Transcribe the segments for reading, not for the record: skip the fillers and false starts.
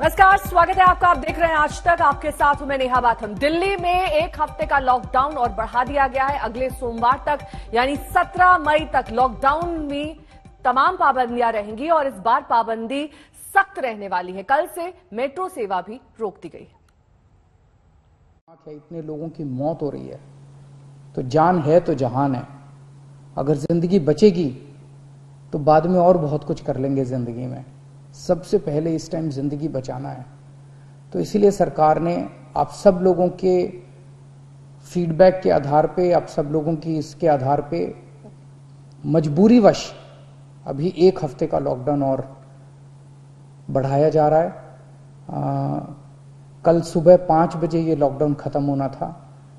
नमस्कार, स्वागत है आपका। आप देख रहे हैं आज तक, आपके साथ हूं मैं नेहा बाथम। दिल्ली में एक हफ्ते का लॉकडाउन और बढ़ा दिया गया है। अगले सोमवार तक यानी 17 मई तक लॉकडाउन में तमाम पाबंदियां रहेंगी और इस बार पाबंदी सख्त रहने वाली है। कल से मेट्रो सेवा भी रोक दी गई है। इतने लोगों की मौत हो रही है तो जान है तो जहान है। अगर जिंदगी बचेगी तो बाद में और बहुत कुछ कर लेंगे जिंदगी में। सबसे पहले इस टाइम जिंदगी बचाना है। तो इसीलिए सरकार ने आप सब लोगों के फीडबैक के आधार पे, आप सब लोगों की इसके आधार पे मजबूरीवश अभी एक हफ्ते का लॉकडाउन और बढ़ाया जा रहा है। कल सुबह 5 बजे ये लॉकडाउन खत्म होना था,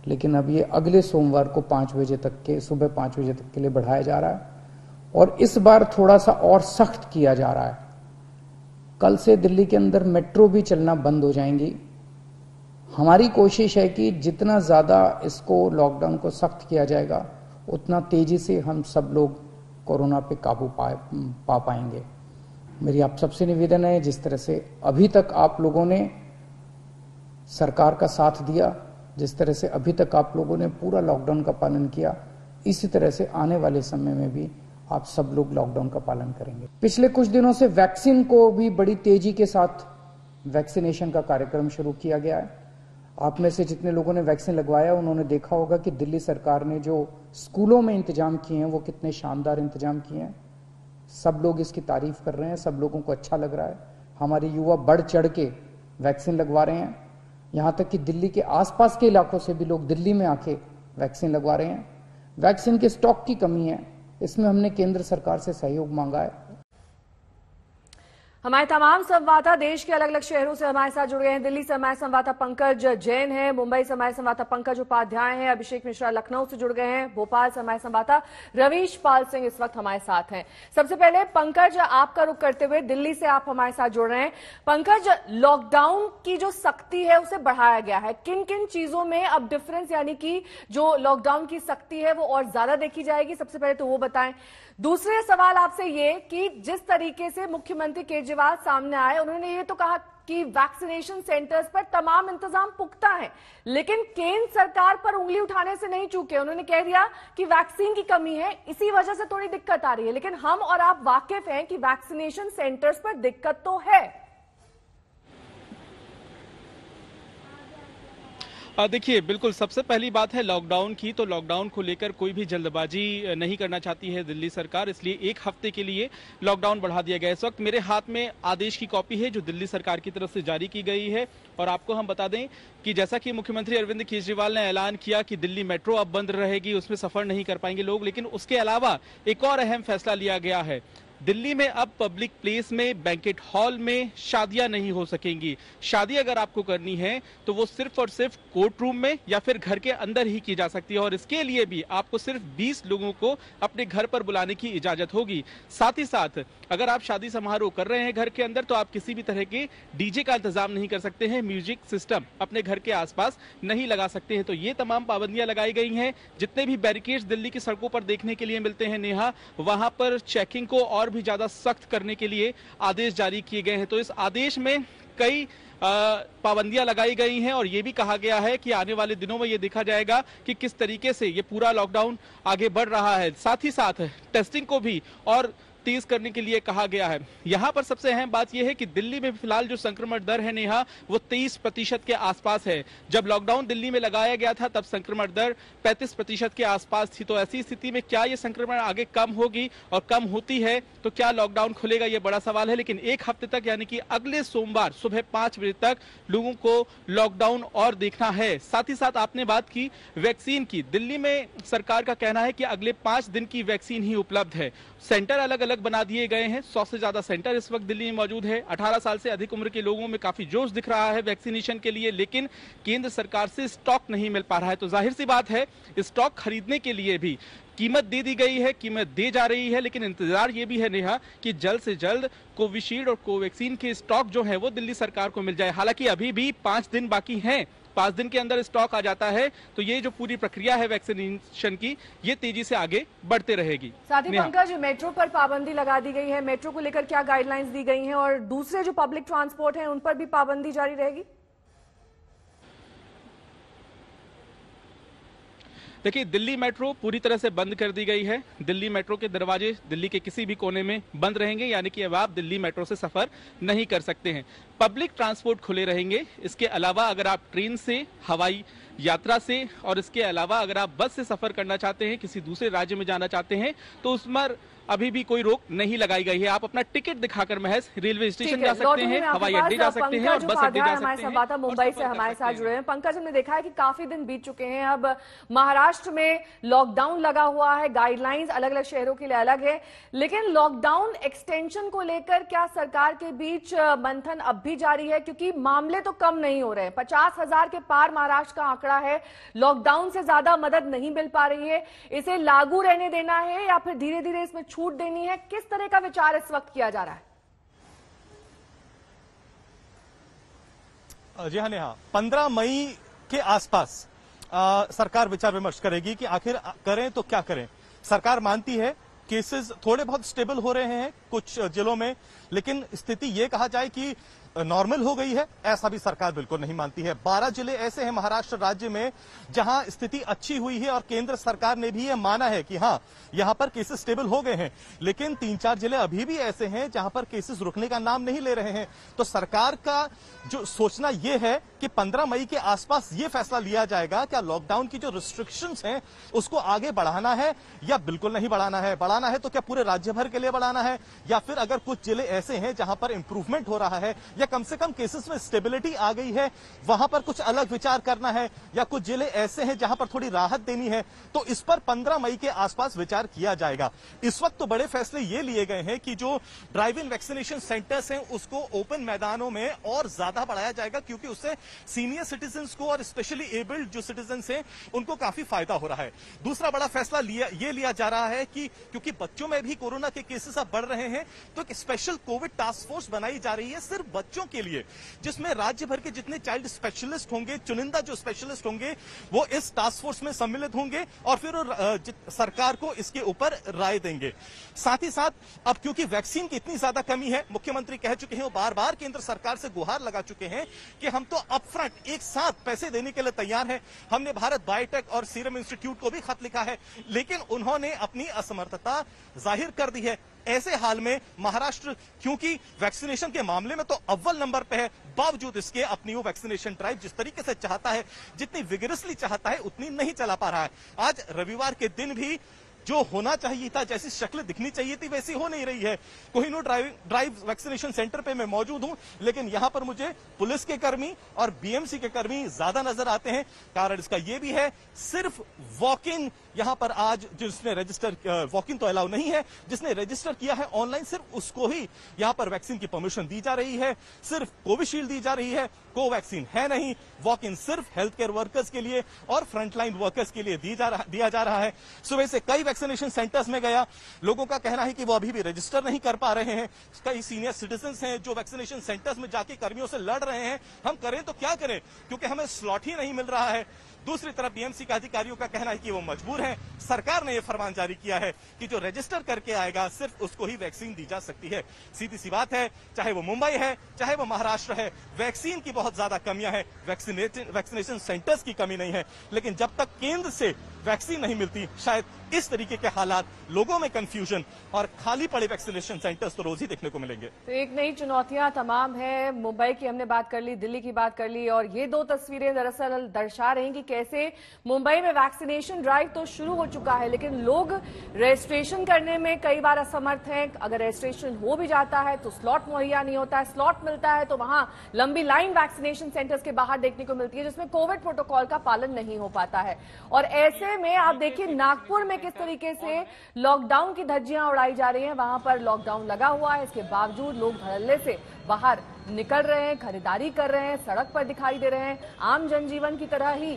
लेकिन अब ये अगले सोमवार को 5 बजे तक के, सुबह 5 बजे तक के लिए बढ़ाया जा रहा है और इस बार थोड़ा सा और सख्त किया जा रहा है। कल से दिल्ली के अंदर मेट्रो भी चलना बंद हो जाएंगी। हमारी कोशिश है कि जितना ज्यादा इसको लॉकडाउन को सख्त किया जाएगा उतना तेजी से हम सब लोग कोरोना पे काबू पा पाएंगे। मेरी आप सबसे निवेदन है, जिस तरह से अभी तक आप लोगों ने सरकार का साथ दिया, जिस तरह से अभी तक आप लोगों ने पूरा लॉकडाउन का पालन किया, इसी तरह से आने वाले समय में भी आप सब लोग लॉकडाउन का पालन करेंगे। पिछले कुछ दिनों से वैक्सीन को भी बड़ी तेजी के साथ वैक्सीनेशन का कार्यक्रम शुरू किया गया है। आप में से जितने लोगों ने वैक्सीन लगवाया उन्होंने देखा होगा कि दिल्ली सरकार ने जो स्कूलों में इंतजाम किए हैं वो कितने शानदार इंतजाम किए हैं। सब लोग इसकी तारीफ कर रहे हैं, सब लोगों को अच्छा लग रहा है। हमारे युवा बढ़ चढ़ के वैक्सीन लगवा रहे हैं। यहां तक कि दिल्ली के आसपास के इलाकों से भी लोग दिल्ली में आके वैक्सीन लगवा रहे हैं। वैक्सीन के स्टॉक की कमी है, इसमें हमने केंद्र सरकार से सहयोग मांगा है। हमारे तमाम संवाददाता देश के अलग अलग शहरों से हमारे साथ जुड़ गए हैं। दिल्ली से हमारे संवाददाता पंकज जैन है, मुंबई से हमारे संवाददाता पंकज उपाध्याय हैं, अभिषेक मिश्रा लखनऊ से जुड़ गए हैं, भोपाल से हमारे संवाददाता रवीश पाल सिंह इस वक्त हमारे साथ हैं। सबसे पहले पंकज, आपका रुख करते हुए दिल्ली से आप हमारे साथ जुड़ रहे हैं। पंकज, लॉकडाउन की जो सख्ती है उसे बढ़ाया गया है, किन किन चीजों में अब डिफरेंस, यानी कि जो लॉकडाउन की सख्ती है वो और ज्यादा देखी जाएगी, सबसे पहले तो वो बताएं। दूसरे सवाल आपसे ये कि जिस तरीके से मुख्यमंत्री केजरीवाल सामने आए, उन्होंने ये तो कहा कि वैक्सीनेशन सेंटर्स पर तमाम इंतजाम पुख्ता है, लेकिन केंद्र सरकार पर उंगली उठाने से नहीं चूके। उन्होंने कह दिया कि वैक्सीन की कमी है, इसी वजह से थोड़ी दिक्कत आ रही है, लेकिन हम और आप वाकिफ हैं कि वैक्सीनेशन सेंटर्स पर दिक्कत तो है। देखिए, बिल्कुल सबसे पहली बात है लॉकडाउन की। तो लॉकडाउन को लेकर कोई भी जल्दबाजी नहीं करना चाहती है दिल्ली सरकार, इसलिए एक हफ्ते के लिए लॉकडाउन बढ़ा दिया गया है। इस वक्त मेरे हाथ में आदेश की कॉपी है जो दिल्ली सरकार की तरफ से जारी की गई है और आपको हम बता दें कि जैसा कि मुख्यमंत्री अरविंद केजरीवाल ने ऐलान किया कि दिल्ली मेट्रो अब बंद रहेगी, उसमें सफर नहीं कर पाएंगे लोग, लेकिन उसके अलावा एक और अहम फैसला लिया गया है। दिल्ली में अब पब्लिक प्लेस में, बैंकेट हॉल में शादियां नहीं हो सकेंगी। शादी अगर आपको करनी है तो वो सिर्फ और सिर्फ कोर्ट रूम में या फिर घर के अंदर ही की जा सकती है और इसके लिए भी आपको सिर्फ 20 लोगों को अपने घर पर बुलाने की इजाजत होगी। साथ ही साथ अगर आप शादी समारोह कर रहे हैं घर के अंदर तो आप किसी भी तरह के डीजे का इंतजाम नहीं कर सकते हैं, म्यूजिक सिस्टम अपने घर के आसपास नहीं लगा सकते हैं। तो ये तमाम पाबंदियां लगाई गई हैं। जितने भी बैरिकेड्स दिल्ली की सड़कों पर देखने के लिए मिलते हैं नेहा, वहां पर चेकिंग को और भी ज्यादा सख्त करने के लिए आदेश जारी किए गए हैं। तो इस आदेश में कई पाबंदियां लगाई गई हैं और ये भी कहा गया है कि आने वाले दिनों में ये देखा जाएगा कि किस तरीके से ये पूरा लॉकडाउन आगे बढ़ रहा है। साथ ही साथ टेस्टिंग को भी और तेज करने के लिए कहा गया है। यहां पर सबसे अहम बात यह है कि दिल्ली में फिलहाल जो संक्रमण दर है नेहा, वो 23% के आसपास है। जब लॉकडाउन दिल्ली में लगाया गया था तब संक्रमण दर 35% के आसपास थी। तो ऐसी स्थिति में क्या ये संक्रमण आगे कम होगी और कम होती है तो क्या लॉकडाउन खुलेगा, ये बड़ा सवाल है। लेकिन एक हफ्ते तक यानी कि अगले सोमवार सुबह 5 बजे तक लोगों को लॉकडाउन और देखना है। साथ ही साथ आपने बात की वैक्सीन की। दिल्ली में सरकार का कहना है कि अगले 5 दिन की वैक्सीन ही उपलब्ध है। सेंटर अलग अलग बना दिए गए हैं। 100 से ज्यादा सेंटर इस वक्त दिल्ली में मौजूद है। 18 साल से अधिक उम्र के लोगों में काफी जोश दिख रहा है वैक्सीनेशन के लिए, लेकिन केंद्र सरकार से स्टॉक नहीं मिल पा रहा है। तो जाहिर सी बात है स्टॉक खरीदने के लिए भी कीमत दे दी गई है, कीमत दे जा रही है, लेकिन इंतजार ये भी है नेहा कि जल्द से जल्द कोविशील्ड और कोवैक्सीन के स्टॉक जो है वो दिल्ली सरकार को मिल जाए। हालांकि अभी भी 5 दिन बाकी हैं, 5 दिन के अंदर स्टॉक आ जाता है तो ये जो पूरी प्रक्रिया है वैक्सीनेशन की, ये तेजी से आगे बढ़ते रहेगी। साथ ही पंकज, मेट्रो पर पाबंदी लगा दी गई है, मेट्रो को लेकर क्या गाइडलाइंस दी गई हैं और दूसरे जो पब्लिक ट्रांसपोर्ट हैं उन पर भी पाबंदी जारी रहेगी? देखिए, दिल्ली मेट्रो पूरी तरह से बंद कर दी गई है। दिल्ली मेट्रो के दरवाजे दिल्ली के किसी भी कोने में बंद रहेंगे, यानी कि अब आप दिल्ली मेट्रो से सफर नहीं कर सकते हैं। पब्लिक ट्रांसपोर्ट खुले रहेंगे। इसके अलावा अगर आप ट्रेन से, हवाई यात्रा से और इसके अलावा अगर आप बस से सफर करना चाहते हैं, किसी दूसरे राज्य में जाना चाहते हैं, तो उस पर अभी भी कोई रोक नहीं लगाई गई है। आप अपना टिकट दिखाकर महज रेलवे स्टेशन जा सकते हैं, हवाई अड्डे जा सकते हैं और बस अड्डे जा सकते हैं। संवाददाता मुंबई से हमारे साथ जुड़े हैं। पंकज, हमने देखा है कि काफी दिन बीत चुके हैं, अब महाराष्ट्र में लॉकडाउन लगा हुआ है, गाइडलाइंस अलग अलग शहरों के लिए अलग है, लेकिन लॉकडाउन एक्सटेंशन को लेकर क्या सरकार के बीच मंथन अब भी जारी है? क्योंकि मामले तो कम नहीं हो रहे हैं, 50,000 के पार महाराष्ट्र का आंकड़ा है, लॉकडाउन से ज्यादा मदद नहीं मिल पा रही है। इसे लागू रहने देना है या फिर धीरे धीरे इसमें छूट देनी है? किस तरह का विचार इस वक्त किया जा रहा है? जी हाँ नेहा, 15 मई के आसपास सरकार विचार विमर्श करेगी कि आखिर करें तो क्या करें। सरकार मानती है केसेस थोड़े बहुत स्टेबल हो रहे हैं कुछ जिलों में, लेकिन स्थिति ये कहा जाए कि नॉर्मल हो गई है, ऐसा भी सरकार बिल्कुल नहीं मानती है। 12 जिले ऐसे हैं महाराष्ट्र राज्य में जहां स्थिति अच्छी हुई है और केंद्र सरकार ने भी ये माना है कि हाँ यहां पर केसेस स्टेबल हो गए हैं, लेकिन 3-4 जिले अभी भी ऐसे हैं जहां पर केसेस रुकने का नाम नहीं ले रहे हैं। तो सरकार का जो सोचना यह है कि 15 मई के आसपास ये फैसला लिया जाएगा क्या लॉकडाउन की जो रिस्ट्रिक्शंस हैं उसको आगे बढ़ाना है या बिल्कुल नहीं बढ़ाना है। बढ़ाना है तो क्या पूरे राज्य भर के लिए बढ़ाना है, या फिर अगर कुछ जिले ऐसे हैं जहां पर इंप्रूवमेंट हो रहा है या कम से कम केसेस में स्टेबिलिटी आ गई है, वहां पर कुछ अलग विचार करना है, या कुछ जिले ऐसे हैं जहां पर थोड़ी राहत देनी है, तो इस पर 15 मई के आसपास विचार किया जाएगा। इस वक्त तो बड़े फैसले ये लिए गए हैं कि जो ड्राइव इन वैक्सीनेशन सेंटर्स हैं उसको ओपन मैदानों में और ज्यादा बढ़ाया जाएगा, क्योंकि उससे सीनियर सिटीजन्स को और स्पेशली एबल्ड जो सिटीजन्स हैं उनको काफी फायदा हो रहा है। दूसरा बड़ा फैसला लिया जा रहा है कि क्योंकि बच्चों में भी कोरोना के केसेस अब बढ़ रहे हैं, तो एक स्पेशल कोविड टास्क फोर्स बनाई जा रही है सिर्फ बच्चों के लिए, जिसमें राज्य भर के जितने चाइल्ड स्पेशलिस्ट होंगे, चुनिंदा जो स्पेशलिस्ट होंगे, वो इस टास्क फोर्स में सम्मिलित होंगे और फिर सरकार को इसके ऊपर राय देंगे। साथ ही साथ अब क्योंकि वैक्सीन की इतनी ज्यादा कमी है, मुख्यमंत्री कह चुके हैं, वो बार बार केंद्र सरकार से गुहार लगा चुके हैं कि हम तो अपफ्रंट एक साथ पैसे देने के लिए तैयार हैं। हमने भारत बायोटेक और सीरम इंस्टीट्यूट को भी खत लिखा है, लेकिन उन्होंने अपनी असमर्थता जाहिर कर दी है। ऐसे हाल में महाराष्ट्र क्योंकि वैक्सीनेशन के मामले में तो अव्वल नंबर पे है, बावजूद इसके अपनी वो वैक्सीनेशन ड्राइव जिस तरीके से चाहता है, जितनी विगरसली चाहता है, उतनी नहीं चला पा रहा है। आज रविवार के दिन भी जो होना चाहिए था, जैसी शक्ल दिखनी चाहिए थी, वैसी हो नहीं रही है। कोहिनूर ड्राइव वैक्सीनेशन सेंटर पे मैं मौजूद हूं, लेकिन यहां पर मुझे पुलिस के कर्मी और बीएमसी के कर्मी ज्यादा नजर आते हैं। कारण इसका यह भी है, सिर्फ वॉक इन यहां पर आज जिसने रजिस्टर, वॉक इन तो अलाउ नहीं है, जिसने रजिस्टर किया है ऑनलाइन, सिर्फ उसको ही यहां पर वैक्सीन की परमिशन दी जा रही है। सिर्फ कोविशील्ड दी जा रही है, कोवैक्सीन है नहीं। वॉक इन सिर्फ हेल्थ केयर वर्कर्स के लिए और फ्रंटलाइन वर्कर्स के लिए दिया जा रहा है। सुबह से कई वैक्सीनेशन सेंटर्स में गया, लोगों का कहना है कि वो अभी भी रजिस्टर नहीं कर पा रहे हैं। कई सीनियर सिटीजन्स हैं जो वैक्सीनेशन सेंटर्स में जाके कर्मियों से लड़ रहे हैं, हम करें तो क्या करें, क्योंकि हमें स्लॉट ही नहीं मिल रहा है। दूसरी तरफ बीएमसी के अधिकारियों का कहना है कि वो मजबूर हैं। सरकार ने यह फरमान जारी किया है कि जो रजिस्टर करके आएगा सिर्फ उसको ही वैक्सीन दी जा सकती है। सीधी सी बात है, चाहे वो मुंबई है, चाहे वो महाराष्ट्र है, वैक्सीन की बहुत ज्यादा कमियां हैं, वैक्सीनेशन सेंटर्स की कमी नहीं है। लेकिन जब तक केंद्र से वैक्सीन नहीं मिलती, शायद इस तरीके के हालात, लोगों में कंफ्यूजन और खाली पड़े वैक्सीनेशन सेंटर्स तो रोज ही देखने को मिलेंगे। तो एक नई चुनौतियां तमाम है। मुंबई की हमने बात कर ली, दिल्ली की बात कर ली, और ये दो तस्वीरें दरअसल दर्शा रही कि कैसे मुंबई में वैक्सीनेशन ड्राइव तो शुरू हो चुका है, लेकिन लोग रजिस्ट्रेशन करने में कई बार असमर्थ हैं। अगर रजिस्ट्रेशन हो भी जाता है तो स्लॉट मुहैया नहीं होता है, स्लॉट मिलता है तो वहां लंबी लाइन वैक्सीनेशन सेंटर्स के बाहर देखने को मिलती है, जिसमें कोविड प्रोटोकॉल का पालन नहीं हो पाता है। और ऐसे में आप देखिए नागपुर में किस तरीके से लॉकडाउन की धज्जियां उड़ाई जा रही हैं। वहां पर लॉकडाउन लगा हुआ है, इसके बावजूद लोग धड़ल्ले से बाहर निकल रहे हैं, खरीदारी कर रहे हैं, सड़क पर दिखाई दे रहे हैं। आम जनजीवन की तरह ही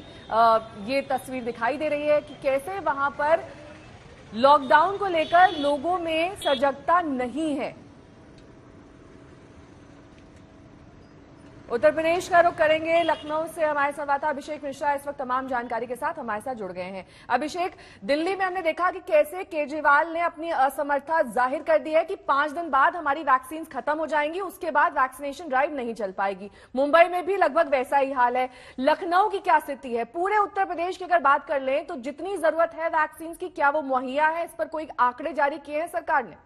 ये तस्वीर दिखाई दे रही है कि कैसे वहां पर लॉकडाउन को लेकर लोगों में सजगता नहीं है। उत्तर प्रदेश का रुख करेंगे। लखनऊ से हमारे संवाददाता अभिषेक मिश्रा इस वक्त तमाम जानकारी के साथ हमारे साथ जुड़ गए हैं। अभिषेक, दिल्ली में हमने देखा कि कैसे केजरीवाल ने अपनी असमर्थता जाहिर कर दी है कि 5 दिन बाद हमारी वैक्सीन खत्म हो जाएंगी, उसके बाद वैक्सीनेशन ड्राइव नहीं चल पाएगी। मुंबई में भी लगभग वैसा ही हाल है। लखनऊ की क्या स्थिति है? पूरे उत्तर प्रदेश की अगर बात कर लें तो जितनी जरूरत है वैक्सीन की, क्या वो मुहैया है? इस पर कोई आंकड़े जारी किए हैं सरकार ने?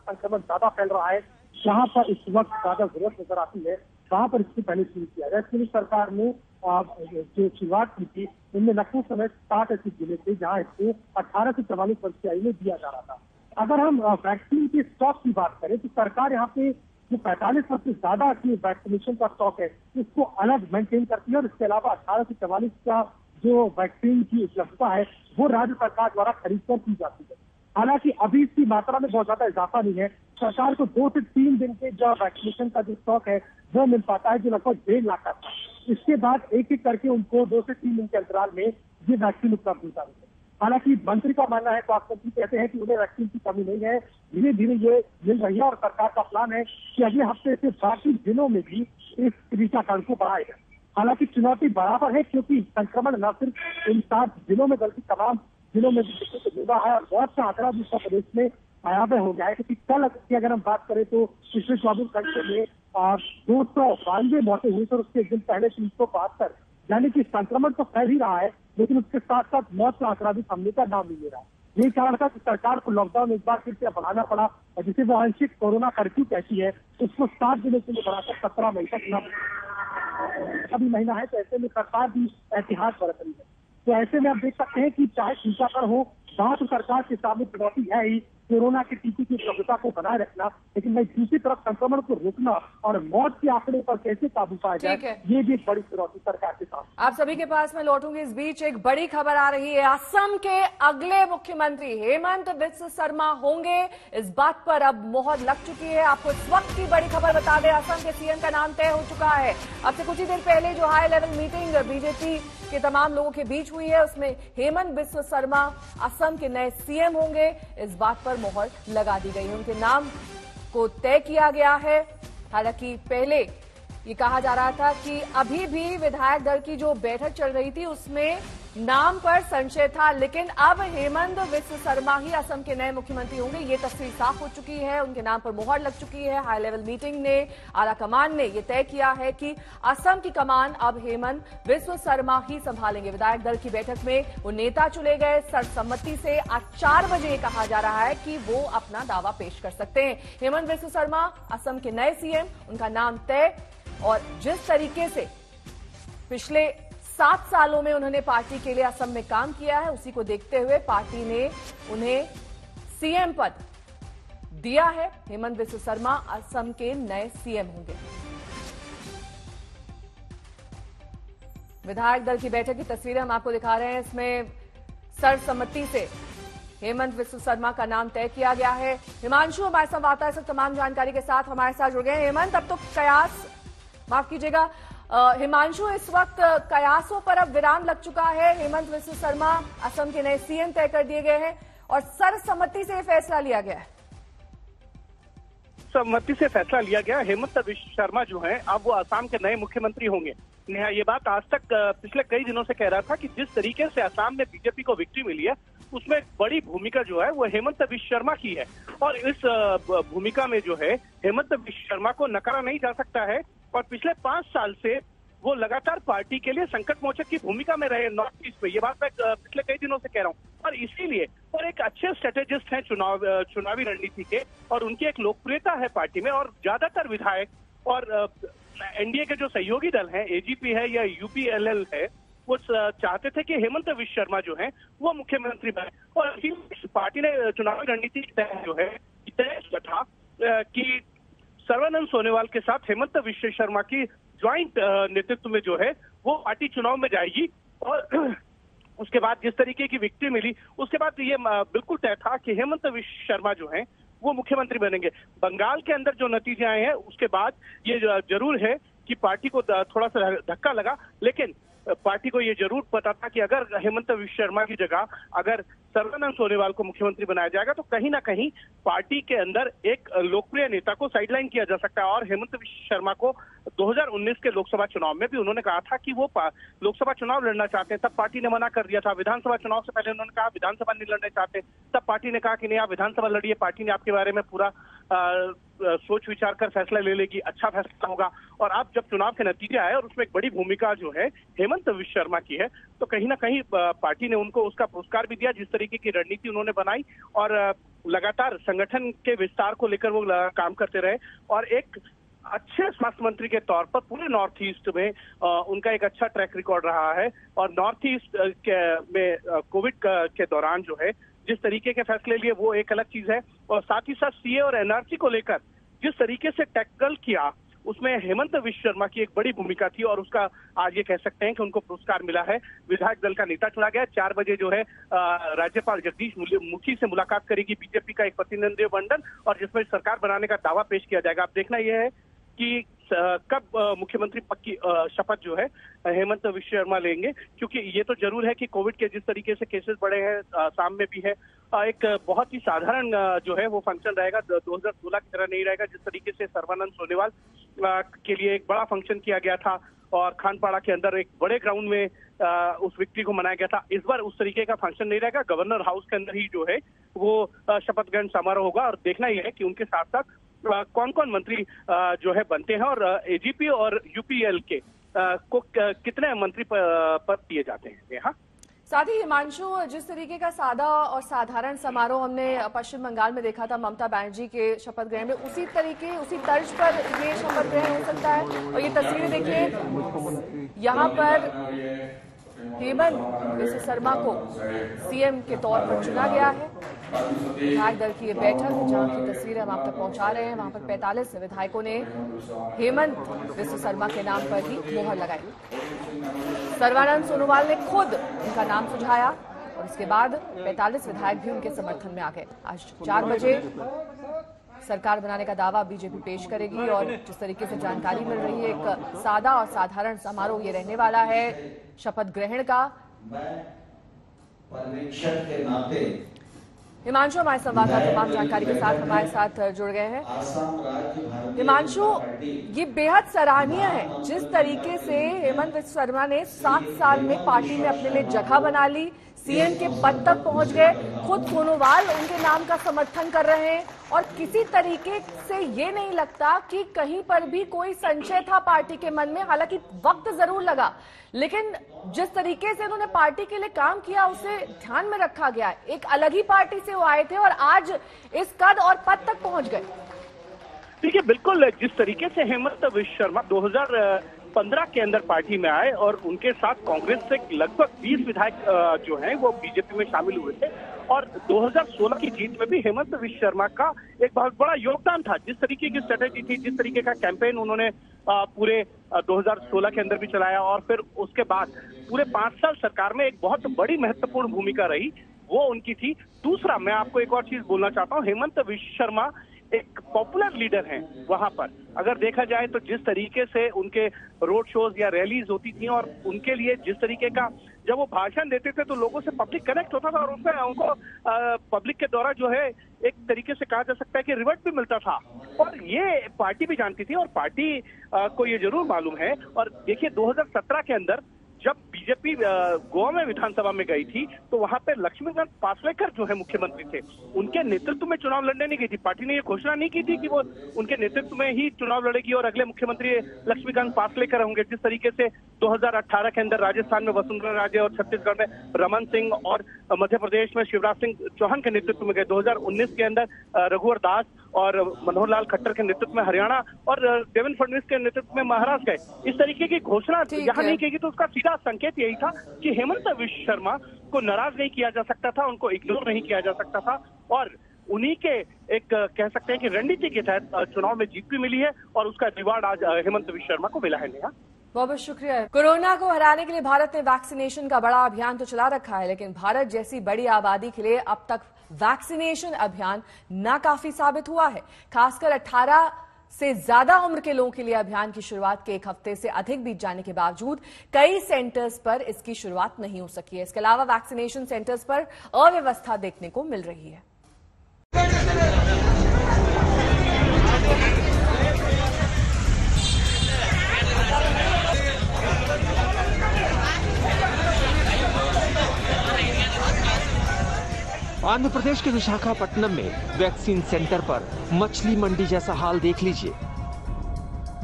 संक्रमण ज्यादा फैल रहा है, जहां पर इस वक्त ज्यादा जरूरत नजर आती है, वहां पर इससे पहले शुरू किया जाए। इसके लिए सरकार ने जो शुरुआत की थी, इनमें लखनऊ समेत 7 ऐसे जिले थे जहां इसको 18 से 44 वर्ष की आयु में दिया जा रहा था। अगर हम वैक्सीन के स्टॉक की बात करें तो सरकार यहाँ पे जो 45 वर्ष से ज्यादा की वैक्सीनेशन का स्टॉक है उसको अलग मेंटेन करती है, और इसके अलावा 18 से 44 का जो वैक्सीन की उपलब्धता है वो राज्य सरकार द्वारा खरीद कर की जाती है। हालांकि अभी इसकी मात्रा में बहुत ज्यादा इजाफा नहीं है। सरकार को 2 से 3 दिन के जो वैक्सीनेशन का जो स्टॉक है वो मिल पाता है, जो लगभग 1.5 लाख का था। इसके बाद एक एक करके उनको 2 से 3 दिन के अंतराल में ये वैक्सीन उपलब्ध होता है। हालांकि मंत्री का मानना है, स्वास्थ्य मंत्री कहते हैं कि उन्हें वैक्सीन की कमी नहीं है, धीरे धीरे ये मिल रही है, और सरकार का प्लान है कि अगले हफ्ते से बाकी जिलों में भी इस टीकाकरण को बढ़ाएगा। हालांकि चुनौती बराबर है, क्योंकि संक्रमण न सिर्फ इन 7 जिलों में बल्कि तमाम जिलों में भी जुड़ा है, और बहुत सा आंकड़ा भी उत्तर प्रदेश में भयावह हो गया है। क्योंकि कल की अगर हम बात करें तो पिछले 24 घंटे में 292 मौतें हुई, और उसके एक दिन पहले 372, यानी कि संक्रमण तो फैल ही रहा है, लेकिन उसके साथ साथ मौत का आंकड़ा भी थमने का नाम नहीं ले रहा है। यही कारण था कि सरकार को लॉकडाउन एक बार फिर से बढ़ाना पड़ा, और जिसे वो आंशिक कोरोना कर्फ्यू कहती है उसको 7 दिनों के लिए बढ़ाकर 17 मई तक अभी महीना है। तो ऐसे में सरकार भी एहतियात बरत रही है। तो ऐसे में आप देख सकते हैं कि चाहे टीकाकरण हो, वहां तो सरकार के सामने चुनौती है ही कोरोना के टीके की उपलब्धता को बनाए रखना, लेकिन वही दूसरी तरफ संक्रमण को रोकना और मौत के आंकड़े पर कैसे काबू पाया जाए, ये भी एक बड़ी चुनौती सरकार के सामने। आप सभी के पास मैं लौटूंगी। इस बीच एक बड़ी खबर आ रही है। असम के अगले मुख्यमंत्री हेमंत बिस्व शर्मा होंगे, इस बात पर अब मोहर लग चुकी है। आपको इस वक्त की बड़ी खबर बता दें, असम के सीएम का नाम तय हो चुका है। अब से कुछ ही देर पहले जो हाई लेवल मीटिंग बीजेपी के तमाम लोगों के बीच हुई है, उसमें हेमंत बिस्व शर्मा असम के नए सीएम होंगे, इस बात पर मोहर लगा दी गई है। उनके नाम को तय किया गया है। हालांकि पहले ये कहा जा रहा था कि अभी भी विधायक दल की जो बैठक चल रही थी उसमें नाम पर संशय था, लेकिन अब हेमंत बिस्व शर्मा ही असम के नए मुख्यमंत्री होंगे, ये तस्वीर साफ हो चुकी है। उनके नाम पर मोहर लग चुकी है। हाई लेवल मीटिंग ने, आला कमान ने यह तय किया है कि असम की कमान अब हेमंत बिस्व शर्मा ही संभालेंगे। विधायक दल की बैठक में वो नेता चुने गए सर्वसम्मति से। आज 4 बजे कहा जा रहा है कि वो अपना दावा पेश कर सकते हैं। हेमंत बिस्व शर्मा असम के नए सीएम, उनका नाम तय। और जिस तरीके से पिछले 7 सालों में उन्होंने पार्टी के लिए असम में काम किया है, उसी को देखते हुए पार्टी ने उन्हें सीएम पद दिया है। हेमंत बिस्व शर्मा असम के नए सीएम होंगे। विधायक दल की बैठक की तस्वीरें हम आपको दिखा रहे हैं। इसमें सर्वसम्मति से हेमंत बिस्व शर्मा का नाम तय किया गया है। हिमांशु हमारे संवाददाता इस तमाम जानकारी के साथ हमारे साथ जुड़ गए हैं। हेमंत, अब तो कयास, माफ कीजिएगा हिमांशु, इस वक्त कयासों पर अब विराम लग चुका है। हेमंत बिस्व शर्मा असम के नए सीएम तय कर दिए गए हैं और सर्वसम्मति से फैसला लिया गया है। सहमति से फैसला लिया गया। हेमंत बिस्व शर्मा जो हैं अब वो असम के नए मुख्यमंत्री होंगे। नेहा, ये बात आज तक पिछले कई दिनों से कह रहा था कि जिस तरीके से असम में बीजेपी को विक्ट्री मिली है उसमें बड़ी भूमिका जो है वो हेमंत बिस्व शर्मा की है, और इस भूमिका में जो है हेमंत बिस्व शर्मा को नकारा नहीं जा सकता है। और पिछले 5 साल से वो लगातार पार्टी के लिए संकट मोचक की भूमिका में रहे नॉर्थ ईस्ट में। ये बात मैं पिछले कई दिनों से कह रहा हूँ, और इसीलिए और एक अच्छे स्ट्रेटेजिस्ट हैं चुनावी रणनीति के, और उनकी एक लोकप्रियता है पार्टी में। और ज्यादातर विधायक और एनडीए के जो सहयोगी दल हैं, एजीपी है या यूपीएलएल है, वो चाहते थे कि हेमंत बिस्व शर्मा जो हैं वो मुख्यमंत्री बने। और पार्टी ने चुनावी रणनीति जो है तय किया था कि सर्बानंद सोनोवाल के साथ हेमंत बिस्व शर्मा की ज्वाइंट नेतृत्व में जो है वो पार्टी चुनाव में जाएगी। और उसके बाद जिस तरीके की विक्ट्री मिली उसके बाद ये बिल्कुल तय था कि हेमंत बिस्व शर्मा जो है वो मुख्यमंत्री बनेंगे। बंगाल के अंदर जो नतीजे आए हैं उसके बाद ये जरूर है कि पार्टी को थोड़ा सा धक्का लगा, लेकिन पार्टी को ये जरूर पता था कि अगर हेमंत विश्व शर्मा की जगह अगर सर्बानंद सोनोवाल को मुख्यमंत्री बनाया जाएगा तो कहीं ना कहीं पार्टी के अंदर एक लोकप्रिय नेता को साइडलाइन किया जा सकता है। और हेमंत विश्व शर्मा को 2019 के लोकसभा चुनाव में भी उन्होंने कहा था कि वो लोकसभा चुनाव लड़ना चाहते हैं, तब पार्टी ने मना कर दिया था। विधानसभा चुनाव से पहले उन्होंने कहा विधानसभा नहीं लड़ना चाहते, तब पार्टी ने कहा कि नहीं आप विधानसभा लड़िए, पार्टी ने आपके बारे में पूरा सोच विचार कर फैसला ले लेगी, अच्छा फैसला होगा। और अब जब चुनाव के नतीजे आए और उसमें एक बड़ी भूमिका जो है हेमंत विश्व शर्मा की है, तो कहीं ना कहीं पार्टी ने उनको उसका पुरस्कार भी दिया। जिस तरीके की रणनीति उन्होंने बनाई और लगातार संगठन के विस्तार को लेकर वो काम करते रहे और एक अच्छे स्वास्थ्य मंत्री के तौर पर पूरे नॉर्थ ईस्ट में उनका एक अच्छा ट्रैक रिकॉर्ड रहा है। और नॉर्थ ईस्ट में कोविड के दौरान जो है जिस तरीके के फैसले लिए वो एक अलग चीज है, और साथ ही साथ सीए और एनआरसी को लेकर जिस तरीके से टैकल किया उसमें हेमंत विश्व शर्मा की एक बड़ी भूमिका थी और उसका आज ये कह सकते हैं कि उनको पुरस्कार मिला है। विधायक दल का नेता चुना गया। 4 बजे जो है राज्यपाल जगदीश मुखी से मुलाकात करेगी बीजेपी का एक प्रतिनिधिमंडल और जिसमें सरकार बनाने का दावा पेश किया जाएगा। अब देखना यह है कि कब मुख्यमंत्री पक्की शपथ जो है हेमंत विश्व शर्मा लेंगे, क्योंकि ये तो जरूर है कि कोविड के जिस तरीके से केसेस बढ़े हैं, शाम में भी है, एक बहुत ही साधारण जो है वो फंक्शन रहेगा, 2016 की तरह नहीं रहेगा। जिस तरीके से सर्बानंद सोनोवाल के लिए एक बड़ा फंक्शन किया गया था और खानपाड़ा के अंदर एक बड़े ग्राउंड में उस विक्ट्री को मनाया गया था, इस बार उस तरीके का फंक्शन नहीं रहेगा। गवर्नर हाउस के अंदर ही जो है वो शपथ ग्रहण समारोह होगा और देखना यह है कि उनके साथ साथ कौन कौन मंत्री जो है बनते हैं और एजीपी और यूपीएल के को कितने मंत्री पद दिए जाते हैं। हाँ, साथ ही हिमांशु, जिस तरीके का सादा और साधारण समारोह हमने पश्चिम बंगाल में देखा था ममता बनर्जी के शपथ ग्रहण में, उसी तरीके उसी तर्ज पर ये शपथ ग्रहण हो सकता है। और ये तस्वीरें देखिए, यहाँ पर हेमंत विश्व शर्मा को सीएम के तौर पर चुना गया है। विधायक दल की ये बैठक जहां की तस्वीरें हम आप तक पहुंचा रहे हैं, वहां पर 45 विधायकों ने हेमंत विश्व शर्मा के नाम पर ही मोहर लगाई। सर्बानंद सोनोवाल ने खुद उनका नाम सुझाया और उसके बाद 45 विधायक भी उनके समर्थन में आ गए। आज 4 बजे सरकार बनाने का दावा बीजेपी पेश करेगी और जिस तरीके से जानकारी मिल रही है एक सादा और साधारण समारोह ये रहने वाला है शपथ ग्रहण का। हिमांशु हमारे संवाददाता तमाम जानकारी के साथ हमारे साथ जुड़ गए हैं। हिमांशु, ये बेहद सराहनीय है जिस तरीके से हेमंत विश्व शर्मा ने 7 साल में पार्टी में अपने लिए जगह बना ली, सीएम के पद तक पहुंच गए, खुद सोनोवाल उनके नाम का समर्थन कर रहे हैं और किसी तरीके से ये नहीं लगता कि कहीं पर भी कोई संशय था पार्टी के मन में। हालांकि वक्त जरूर लगा, लेकिन जिस तरीके से उन्होंने पार्टी के लिए काम किया उसे ध्यान में रखा गया। एक अलग ही पार्टी से वो आए थे और आज इस कद और पद तक पहुंच गए। देखिए, बिल्कुल जिस तरीके से हेमंत विश्व शर्मा 2015 के अंदर पार्टी में आए और उनके साथ कांग्रेस से लगभग 20 विधायक जो हैं वो बीजेपी में शामिल हुए थे और 2016 की जीत में भी हेमंत विश्व शर्मा का एक बहुत बड़ा योगदान था। जिस तरीके की स्ट्रेटेजी थी, जिस तरीके का कैंपेन उन्होंने पूरे 2016 के अंदर भी चलाया और फिर उसके बाद पूरे 5 साल सरकार में एक बहुत बड़ी महत्वपूर्ण भूमिका रही, वो उनकी थी। दूसरा, मैं आपको एक और चीज बोलना चाहता हूँ, हेमंत विश्व शर्मा एक पॉपुलर लीडर हैं वहां पर। अगर देखा जाए तो जिस तरीके से उनके रोड शोज या रैलीज होती थी और उनके लिए जिस तरीके का जब वो भाषण देते थे तो लोगों से पब्लिक कनेक्ट होता था और उसमें उनको पब्लिक के द्वारा जो है एक तरीके से कहा जा सकता है कि रिवर्ट भी मिलता था और ये पार्टी भी जानती थी और पार्टी को ये जरूर मालूम है। और देखिए 2017 के अंदर जब बीजेपी गोवा में विधानसभा में गई थी तो वहां पे लक्ष्मीकांत पासलेकर जो है मुख्यमंत्री थे, उनके नेतृत्व में चुनाव लड़ने नहीं गई थी। पार्टी ने ये घोषणा नहीं की थी कि वो उनके नेतृत्व में ही चुनाव लड़ेगी और अगले मुख्यमंत्री लक्ष्मीकांत पासलेकर होंगे। जिस तरीके से 2018 के अंदर राजस्थान में वसुंधरा राजे और छत्तीसगढ़ में रमन सिंह और मध्य प्रदेश में शिवराज सिंह चौहान के नेतृत्व में गए, 2019 के अंदर रघुवर दास और मनोहर लाल खट्टर के नेतृत्व में हरियाणा और देवेंद्र फडणवीस के नेतृत्व में महाराष्ट्र गए। इस तरीके की घोषणा यहाँ नहीं की गई तो उसका सीधा संकेत यही था कि हेमंत विश्व शर्मा को नाराज नहीं किया जा सकता था, उनको इग्नोर नहीं किया जा सकता था और उन्हीं के एक कह सकते हैं कि रणनीति के तहत चुनाव में जीत भी मिली है और उसका रिवार्ड आज हेमंत विश्व शर्मा को मिला है। नेहा, बहुत बहुत शुक्रिया। कोरोना को हराने के लिए भारत ने वैक्सीनेशन का बड़ा अभियान तो चला रखा है, लेकिन भारत जैसी बड़ी आबादी के लिए अब तक वैक्सीनेशन अभियान नाकाफी साबित हुआ है। खासकर 18 से ज्यादा उम्र के लोगों के लिए अभियान की शुरुआत के 1 हफ्ते से अधिक बीत जाने के बावजूद कई सेंटर्स पर इसकी शुरुआत नहीं हो सकी है। इसके अलावा वैक्सीनेशन सेंटर्स पर अव्यवस्था देखने को मिल रही है। आंध्र प्रदेश के विशाखापट्टनम में वैक्सीन सेंटर पर मछली मंडी जैसा हाल देख लीजिए।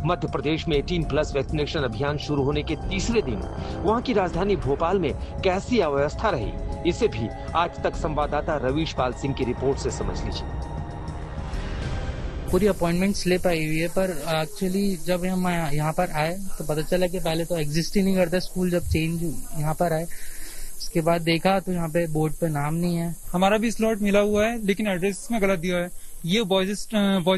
मध्य प्रदेश में 18+ वैक्सीनेशन अभियान शुरू होने के तीसरे दिन वहां की राजधानी भोपाल में कैसी अव्यवस्था रही, इसे भी आज तक संवाददाता रवीश पाल सिंह की रिपोर्ट से समझ लीजिए। पूरी अपॉइंटमेंट स्लिप आई हुई है, पर एक्चुअली जब हम यहाँ पर आए तो पता चला कि पहले तो एग्जिस्ट ही नहीं करता स्कूल। जब चेंज यहाँ पर आए उसके बाद देखा तो यहाँ पे बोर्ड पे नाम नहीं है। हमारा भी स्लॉट मिला हुआ है, लेकिन एड्रेस में गलत दिया है। ये बॉयज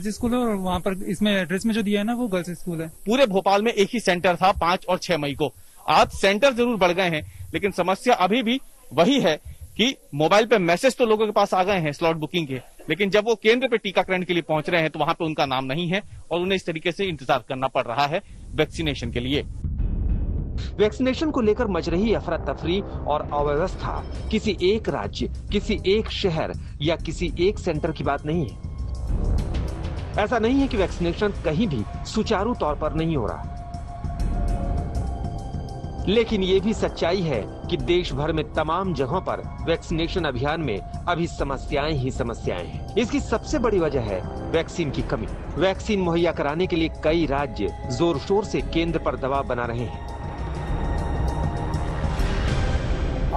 स्कूल है और वहाँ पर इसमें एड्रेस में जो दिया है ना वो गर्ल्स स्कूल है। पूरे भोपाल में एक ही सेंटर था 5 और 6 मई को। आज सेंटर जरूर बढ़ गए हैं, लेकिन समस्या अभी भी वही है कि मोबाइल पे मैसेज तो लोगों के पास आ गए हैं स्लॉट बुकिंग के, लेकिन जब वो केंद्र पे टीकाकरण के लिए पहुंच रहे हैं तो वहां पे उनका नाम नहीं है और उन्हें इस तरीके से इंतजार करना पड़ रहा है वैक्सीनेशन के लिए। वैक्सीनेशन को लेकर मच रही अफरा तफरी और अव्यवस्था किसी एक राज्य, किसी एक शहर या किसी एक सेंटर की बात नहीं है। ऐसा नहीं है कि वैक्सीनेशन कहीं भी सुचारू तौर पर नहीं हो रहा, लेकिन ये भी सच्चाई है कि देश भर में तमाम जगहों पर वैक्सीनेशन अभियान में अभी समस्याएं ही समस्याएं हैं। इसकी सबसे बड़ी वजह है वैक्सीन की कमी। वैक्सीन मुहैया कराने के लिए कई राज्य जोर शोर से केंद्र पर दबाव बना रहे हैं।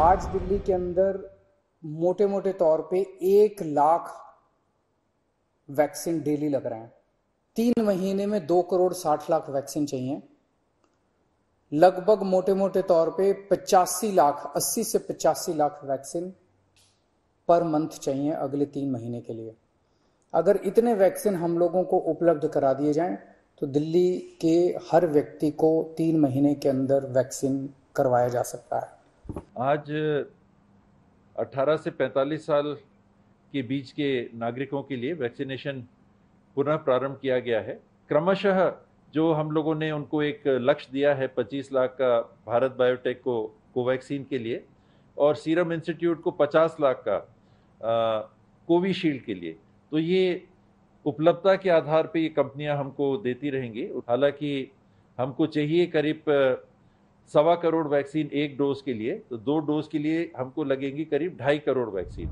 आज दिल्ली के अंदर मोटे मोटे तौर पे 1 लाख वैक्सीन डेली लग रहे हैं। 3 महीने में 2 करोड़ 60 लाख वैक्सीन चाहिए। लगभग मोटे मोटे तौर पे 85 लाख, 80 से 85 लाख वैक्सीन पर मंथ चाहिए अगले 3 महीने के लिए। अगर इतने वैक्सीन हम लोगों को उपलब्ध करा दिए जाएं तो दिल्ली के हर व्यक्ति को 3 महीने के अंदर वैक्सीन करवाया जा सकता है। आज 18 से 45 साल के बीच के नागरिकों के लिए वैक्सीनेशन पुनः प्रारंभ किया गया है। क्रमशः जो हम लोगों ने उनको एक लक्ष्य दिया है 25 लाख का भारत बायोटेक को कोवैक्सीन के लिए और सीरम इंस्टीट्यूट को 50 लाख का कोविशील्ड के लिए, तो ये उपलब्धता के आधार पे ये कंपनियां हमको देती रहेंगी। हालांकि हमको चाहिए करीब 1.25 करोड़ वैक्सीन 1 डोज के लिए, तो 2 डोज के लिए हमको लगेंगी करीब 2.5 करोड़ वैक्सीन।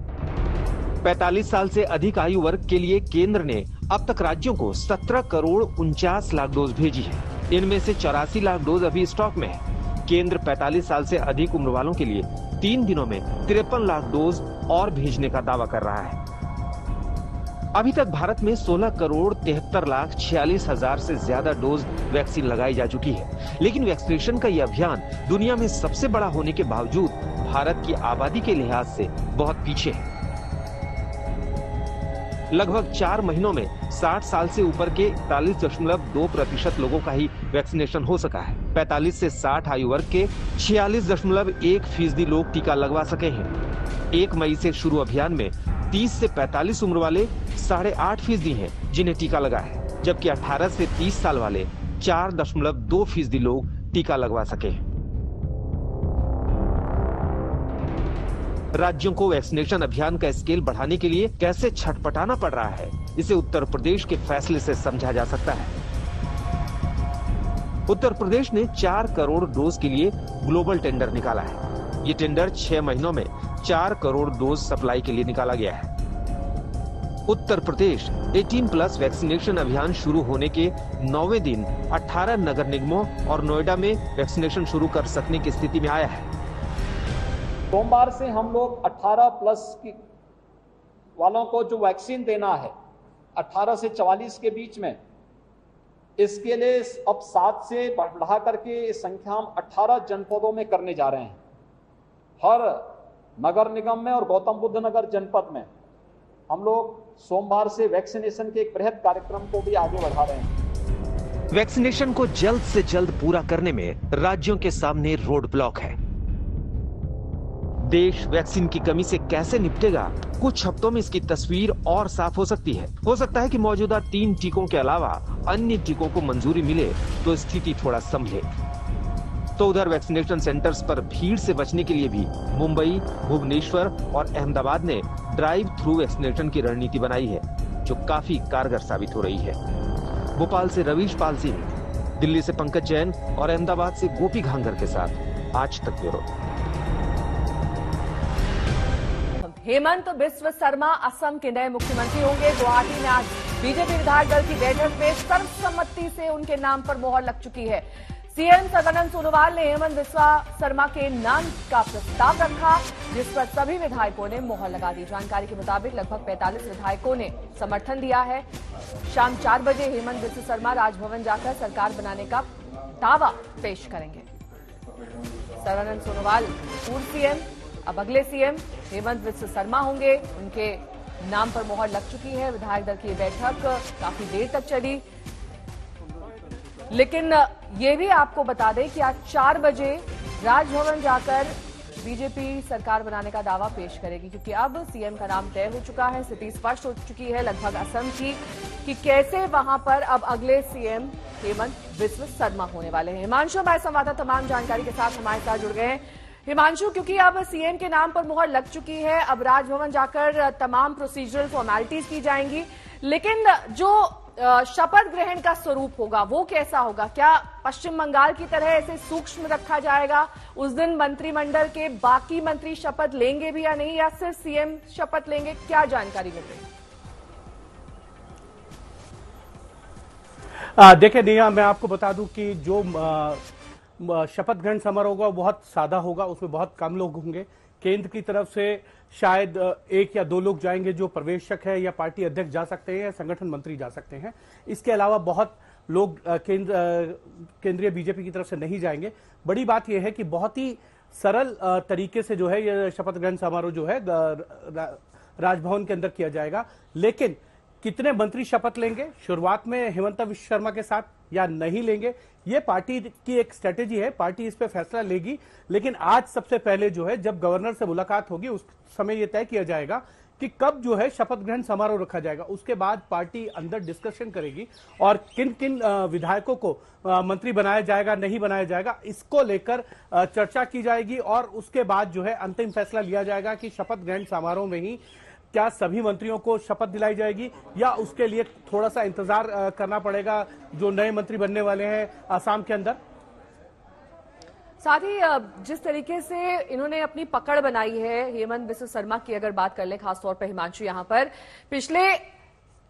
45 साल से अधिक आयु वर्ग के लिए केंद्र ने अब तक राज्यों को 17 करोड़ 49 लाख डोज भेजी है। इनमें से 84 लाख डोज अभी स्टॉक में है। केंद्र 45 साल से अधिक उम्र वालों के लिए 3 दिनों में 53 लाख डोज और भेजने का दावा कर रहा है। अभी तक भारत में 16 करोड़ 73 लाख 46 हजार से ज्यादा डोज वैक्सीन लगाई जा चुकी है, लेकिन वैक्सीनेशन का यह अभियान दुनिया में सबसे बड़ा होने के बावजूद भारत की आबादी के लिहाज से बहुत पीछे है। लगभग 4 महीनों में 60 साल से ऊपर के 41.2% लोगों का ही वैक्सीनेशन हो सका है। 45 से 60 आयु वर्ग के 46.1% लोग टीका लगवा सके हैं। 1 मई से शुरू अभियान में 30 से 45 उम्र वाले 8.5% हैं जिन्हें टीका लगा है, जबकि 18 से 30 साल वाले 4.2% लोग टीका लगवा सके हैं। राज्यों को वैक्सीनेशन अभियान का स्केल बढ़ाने के लिए कैसे छटपटाना पड़ रहा है, इसे उत्तर प्रदेश के फैसले से समझा जा सकता है। उत्तर प्रदेश ने 4 करोड़ डोज के लिए ग्लोबल टेंडर निकाला है। ये टेंडर 6 महीनों में 4 करोड़ डोज सप्लाई के लिए निकाला गया है। उत्तर प्रदेश 18+ वैक्सीनेशन अभियान शुरू होने के 9वें दिन 18 नगर निगमों और नोएडा में वैक्सीनेशन शुरू कर सकने की स्थिति में आया है। सोमवार से हम लोग 18+ वालों को जो वैक्सीन देना है 18 से 44 के बीच में, इसके लिए अब 7 से बढ़ा करके इस संख्या हम 18 जनपदों में करने जा रहे हैं। हर नगर निगम में और गौतम बुद्ध नगर जनपद में हम लोग सोमवार से वैक्सीनेशन के एक बृहद कार्यक्रम को भी आगे बढ़ा रहे हैं। वैक्सीनेशन को जल्द से जल्द पूरा करने में राज्यों के सामने रोड ब्लॉक है। देश वैक्सीन की कमी से कैसे निपटेगा, कुछ हफ्तों में इसकी तस्वीर और साफ हो सकती है। हो सकता है कि मौजूदा 3 टीकों के अलावा अन्य टीकों को मंजूरी मिले तो स्थिति थोड़ा संभले। तो उधर वैक्सीनेशन सेंटर्स पर भीड़ से बचने के लिए भी मुंबई, भुवनेश्वर और अहमदाबाद ने ड्राइव थ्रू वैक्सीनेशन की रणनीति बनाई है, जो काफी कारगर साबित हो रही है। भोपाल से रवीश पाल सिंह, दिल्ली से पंकज जैन और अहमदाबाद से गोपी घांगर के साथ आज तक ब्यूरो। हेमंत बिस्व शर्मा असम के नए मुख्यमंत्री होंगे। गुवाहाटी में आज बीजेपी विधायक दल की बैठक में सर्वसम्मति से उनके नाम पर मोहर लग चुकी है। सीएम सर्बानंद सोनोवाल ने हेमंत बिस्व शर्मा के नाम का प्रस्ताव रखा, जिस पर सभी विधायकों ने मोहर लगा दी। जानकारी के मुताबिक लगभग 45 विधायकों ने समर्थन दिया है। शाम 4 बजे हेमंत बिस्व शर्मा राजभवन जाकर सरकार बनाने का दावा पेश करेंगे। सर्बानंद सोनोवाल पूर्व सीएम, अब अगले सीएम हेमंत बिस्व शर्मा होंगे। उनके नाम पर मोहर लग चुकी है। विधायक दल की बैठक काफी देर तक चली, लेकिन ये भी आपको बता दें कि आज 4 बजे राजभवन जाकर बीजेपी सरकार बनाने का दावा पेश करेगी, क्योंकि अब सीएम का नाम तय हो चुका है। स्थिति स्पष्ट हो चुकी है लगभग असम की कि कैसे वहां पर अब अगले सीएम हेमंत बिस्व शर्मा होने वाले हैं। हिमांशु हमारे संवाददाता तमाम जानकारी के साथ हमारे साथ जुड़ गए हैं। हिमांशु, क्योंकि अब सीएम के नाम पर मोहर लग चुकी है, अब राजभवन जाकर तमाम प्रोसीजरल फॉर्मेलिटीज की जाएंगी, लेकिन जो शपथ ग्रहण का स्वरूप होगा वो कैसा होगा? क्या पश्चिम बंगाल की तरह ऐसे सूक्ष्म रखा जाएगा? उस दिन मंत्रिमंडल के बाकी मंत्री शपथ लेंगे भी या नहीं, या सिर्फ सीएम शपथ लेंगे? क्या जानकारी मिल रही है? देखिए नेहा, मैं आपको बता दूं कि जो शपथ ग्रहण समारोह होगा वो बहुत सादा होगा, उसमें बहुत कम लोग होंगे। केंद्र की तरफ से शायद 1 या 2 लोग जाएंगे, जो प्रवेशक है या पार्टी अध्यक्ष जा सकते हैं या संगठन मंत्री जा सकते हैं। इसके अलावा बहुत लोग केंद्रीय बीजेपी की तरफ से नहीं जाएंगे। बड़ी बात यह है कि बहुत ही सरल तरीके से जो है ये शपथ ग्रहण समारोह जो है राजभवन के अंदर किया जाएगा। लेकिन कितने मंत्री शपथ लेंगे, शुरुआत में हेमंत बिस्व शर्मा के साथ या नहीं लेंगे, ये पार्टी की एक स्ट्रेटेजी है। पार्टी इस पे फैसला लेगी, लेकिन आज सबसे पहले जो है जब गवर्नर से मुलाकात होगी उस समय यह तय किया जाएगा कि कब जो है शपथ ग्रहण समारोह रखा जाएगा। उसके बाद पार्टी अंदर डिस्कशन करेगी और किन किन विधायकों को मंत्री बनाया जाएगा, नहीं बनाया जाएगा, इसको लेकर चर्चा की जाएगी। और उसके बाद जो है अंतिम फैसला लिया जाएगा कि शपथ ग्रहण समारोह में ही क्या सभी मंत्रियों को शपथ दिलाई जाएगी या उसके लिए थोड़ा सा इंतजार करना पड़ेगा जो नए मंत्री बनने वाले हैं आसाम के अंदर। साथ ही जिस तरीके से इन्होंने अपनी पकड़ बनाई है हेमंत बिस्व शर्मा की अगर बात कर ले, खासतौर पर हिमांशु, यहां पर पिछले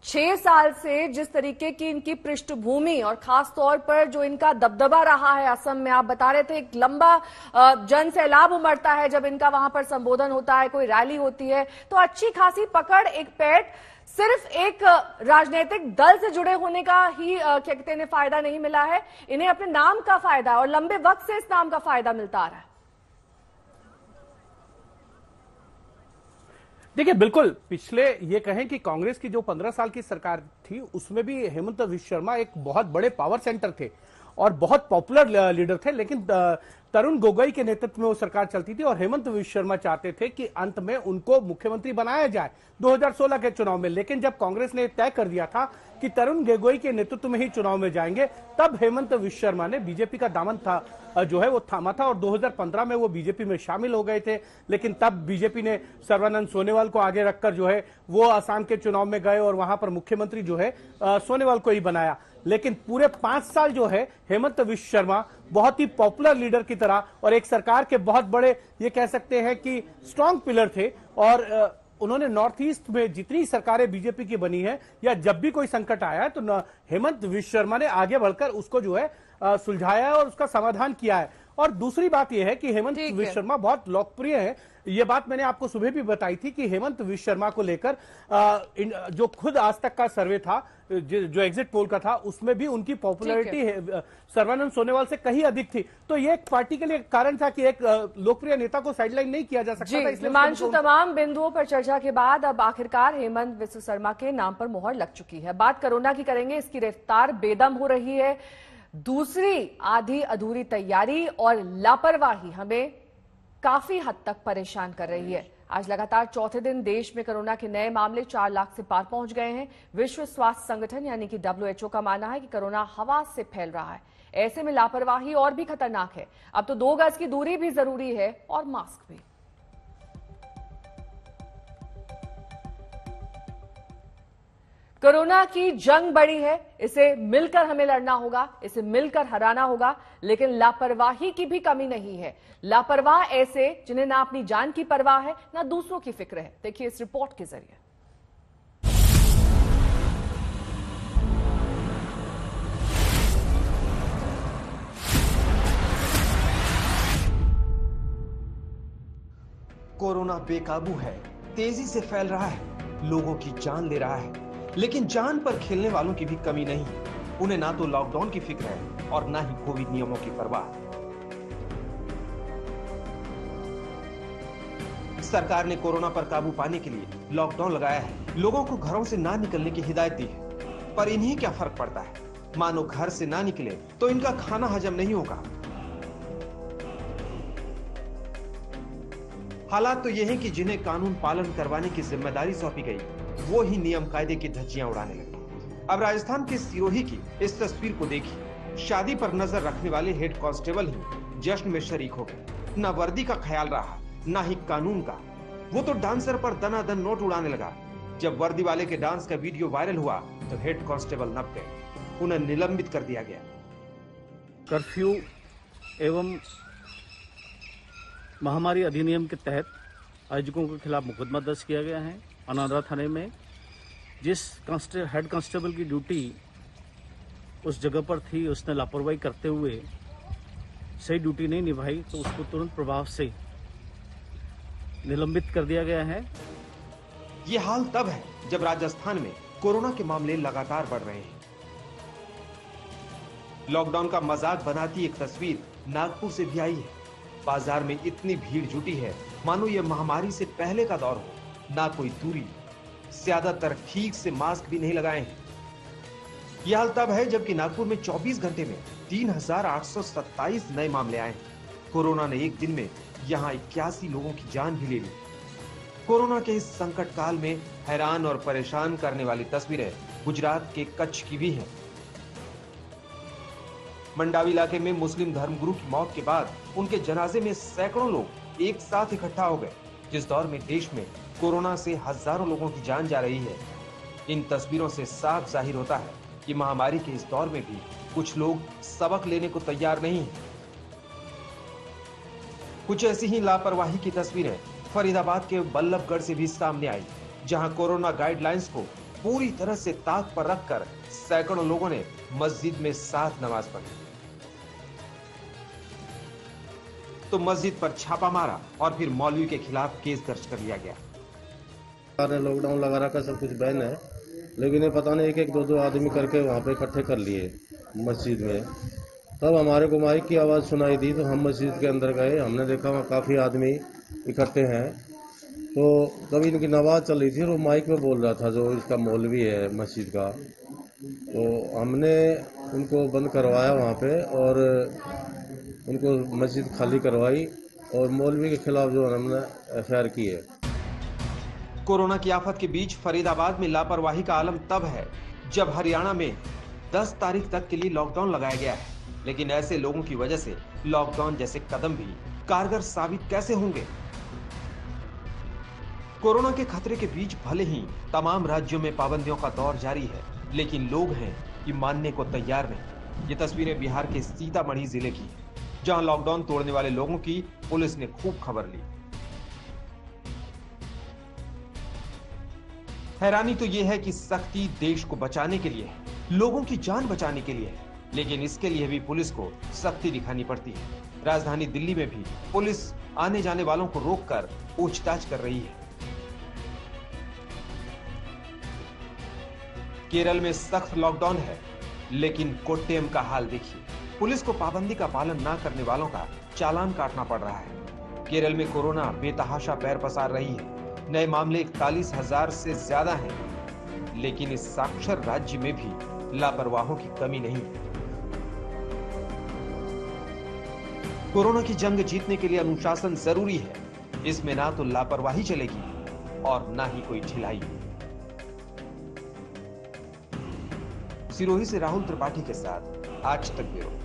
6 साल से जिस तरीके की इनकी पृष्ठभूमि और खासतौर पर जो इनका दबदबा रहा है असम में, आप बता रहे थे एक लंबा जन सैलाब उमड़ता है जब इनका वहां पर संबोधन होता है, कोई रैली होती है, तो अच्छी खासी पकड़, एक पैठ सिर्फ एक राजनीतिक दल से जुड़े होने का ही क्या कहते हैं फायदा नहीं मिला है, इन्हें अपने नाम का फायदा और लंबे वक्त से इस नाम का फायदा मिलता आ रहा है। देखिए बिल्कुल, पिछले ये कहें कि कांग्रेस की जो 15 साल की सरकार थी उसमें भी हेमंत बिस्व शर्मा एक बहुत बड़े पावर सेंटर थे और बहुत पॉपुलर लीडर थे, लेकिन तरुण गोगोई के नेतृत्व में वो सरकार चलती थी और हेमंत बिस्व शर्मा चाहते थे कि अंत में उनको मुख्यमंत्री बनाया जाए 2016 के चुनाव में। लेकिन जब कांग्रेस ने तय कर दिया था कि तरुण गोगोई के नेतृत्व में ही चुनाव में जाएंगे, तब हेमंत बिस्व शर्मा ने बीजेपी का दामन जो है वो थामा था और 2015 में वो बीजेपी में शामिल हो गए थे। लेकिन तब बीजेपी ने सर्बानंद सोनोवाल को आगे रखकर जो है वो असम के चुनाव में गए और वहां पर मुख्यमंत्री जो है सोनोवाल को ही बनाया। लेकिन पूरे 5 साल जो है हेमंत बिस्व शर्मा बहुत ही पॉपुलर लीडर की तरह और एक सरकार के बहुत बड़े ये कह सकते हैं कि स्ट्रांग पिलर थे और उन्होंने नॉर्थ ईस्ट में जितनी सरकारें बीजेपी की बनी है या जब भी कोई संकट आया है तो हेमंत बिस्व शर्मा ने आगे बढ़कर उसको जो है सुलझाया है और उसका समाधान किया है। और दूसरी बात यह है कि हेमंत विश्व शर्मा बहुत लोकप्रिय है। ये बात मैंने आपको सुबह भी बताई थी कि हेमंत विश्व शर्मा को लेकर जो खुद आज तक का सर्वे था, जो एग्जिट पोल का था, उसमें भी उनकी पॉपुलैरिटी सर्बानंद सोनोवाल से कहीं अधिक थी। तो ये एक पार्टी के लिए कारण था कि एक लोकप्रिय नेता को साइडलाइन नहीं किया जा सकता था। हिमांशु, तमाम बिंदुओं पर चर्चा के बाद अब आखिरकार हेमंत विश्व शर्मा के नाम पर मोहर लग चुकी है। बात कोरोना की करेंगे, इसकी रफ्तार बेदम हो रही है। दूसरी आधी अधूरी तैयारी और लापरवाही हमें काफी हद तक परेशान कर रही है। आज लगातार चौथे दिन देश में कोरोना के नए मामले 4 लाख से पार पहुंच गए हैं। विश्व स्वास्थ्य संगठन यानी कि WHO का मानना है कि कोरोना हवा से फैल रहा है। ऐसे में लापरवाही और भी खतरनाक है। अब तो 2 गज की दूरी भी जरूरी है और मास्क भी। कोरोना की जंग बड़ी है, इसे मिलकर हमें लड़ना होगा, इसे मिलकर हराना होगा। लेकिन लापरवाही की भी कमी नहीं है। लापरवाह ऐसे जिन्हें ना अपनी जान की परवाह है, ना दूसरों की फिक्र है। देखिए इस रिपोर्ट के जरिए। कोरोना बेकाबू है, तेजी से फैल रहा है, लोगों की जान ले रहा है, लेकिन जान पर खेलने वालों की भी कमी नहीं। उन्हें ना तो लॉकडाउन की फिक्र है और ना ही कोविड नियमों की परवाह। सरकार ने कोरोना पर काबू पाने के लिए लॉकडाउन लगाया है, लोगों को घरों से ना निकलने की हिदायत दी है। पर इन्हें क्या फर्क पड़ता है? मानो घर से ना निकले तो इनका खाना हजम नहीं होगा। हालात तो यह है कि जिन्हें कानून पालन करवाने की जिम्मेदारी सौंपी गई, वो ही नियम कायदे की धज्जियां उड़ाने लगे। अब राजस्थान के सिरोही की इस तस्वीर को देखिए। शादी पर नजर रखने वाले हेड कांस्टेबल ही जश्न में शरीक हो गए। न वर्दी का ख्याल रहा, ना ही कानून का। वो तो डांसर पर दनादन नोट उड़ाने लगा। जब वर्दी वाले के डांस का वीडियो वायरल हुआ तो हेड कांस्टेबल नप गए, उन्हें निलंबित कर दिया गया। कर्फ्यू एवं महामारी अधिनियम के तहत आयोजकों के खिलाफ मुकदमा दर्ज किया गया है अनारा थाने में। जिस हेड कांस्टेबल की ड्यूटी उस जगह पर थी, उसने लापरवाही करते हुए सही ड्यूटी नहीं निभाई, तो उसको तुरंत प्रभाव से निलंबित कर दिया गया है। ये हाल तब है जब राजस्थान में कोरोना के मामले लगातार बढ़ रहे हैं। लॉकडाउन का मजाक बनाती एक तस्वीर नागपुर से भी आई है। बाजार में इतनी भीड़ जुटी है मानो ये महामारी से पहले का दौर हो। ना कोई दूरी, ज्यादातर ठीक से मास्क भी नहीं लगाए हैं। यह हाल तब है जबकि नागपुर में 24 घंटे में 3827 नए मामले आए हैं। कोरोना ने एक दिन में यहां 81 लोगों की जान भी ले ली। कोरोना के इस संकट काल में हैरान और परेशान करने वाली तस्वीरें गुजरात के कच्छ की भी हैं। मंडावी इलाके में मुस्लिम धर्मगुरु की मौत के बाद उनके जनाजे में सैकड़ों लोग एक साथ इकट्ठा हो गए। जिस दौर में देश में कोरोना से हजारों लोगों की जान जा रही है, इन तस्वीरों से साफ जाहिर होता है कि महामारी के इस दौर में भी कुछ लोग सबक लेने को तैयार नहीं हैं। कुछ ऐसी ही लापरवाही की तस्वीरें फरीदाबाद के बल्लभगढ़ से भी सामने आई, जहां कोरोना गाइडलाइंस को पूरी तरह से ताक पर रखकर सैकड़ों लोगों ने मस्जिद में साथ नमाज पढ़ी। तो मस्जिद पर छापा मारा और फिर मौलवी के खिलाफ केस दर्ज कर लिया गया। लॉकडाउन लगा रखा, सब कुछ बैन है, लेकिन ये पता नहीं एक दो आदमी करके वहाँ पे इकट्ठे कर लिए मस्जिद में। तब हमारे को माइक की आवाज़ सुनाई दी तो हम मस्जिद के अंदर गए। हमने देखा वहाँ काफ़ी आदमी इकट्ठे हैं। तो तभी इनकी नमाज चल रही थी और वो माइक में बोल रहा था जो इसका मौलवी है मस्जिद का। तो हमने उनको बंद करवाया वहाँ पे और उनको मस्जिद खाली करवाई और मौलवी के खिलाफ जो हमने FIR की है। कोरोना की आफत के बीच फरीदाबाद में लापरवाही का आलम तब है जब हरियाणा में 10 तारीख तक के लिए लॉकडाउन लगाया गया है। लेकिन ऐसे लोगों की वजह से लॉकडाउन जैसे कदम भी कारगर साबित कैसे होंगे? कोरोना के खतरे के बीच भले ही तमाम राज्यों में पाबंदियों का दौर जारी है, लेकिन लोग हैं कि मानने को तैयार नहीं। ये तस्वीरें बिहार के सीतामढ़ी जिले की, जहां लॉकडाउन तोड़ने वाले लोगों की पुलिस ने खूब खबर ली। हैरानी तो यह है कि सख्ती देश को बचाने के लिए है, लोगों की जान बचाने के लिए है, लेकिन इसके लिए भी पुलिस को सख्ती दिखानी पड़ती है। राजधानी दिल्ली में भी पुलिस आने जाने वालों को रोककर पूछताछ कर रही है। केरल में सख्त लॉकडाउन है, लेकिन कोट्टयम का हाल देखिए। पुलिस को पाबंदी का पालन न करने वालों का चालान काटना पड़ रहा है। केरल में कोरोना बेतहाशा पैर पसार रही है। नए मामले 41,000 से ज्यादा हैं, लेकिन इस साक्षर राज्य में भी लापरवाहों की कमी नहीं है। कोरोना की जंग जीतने के लिए अनुशासन जरूरी है। इसमें ना तो लापरवाही चलेगी और ना ही कोई ढिलाई। सिरोही से राहुल त्रिपाठी के साथ आज तक ब्यूरो।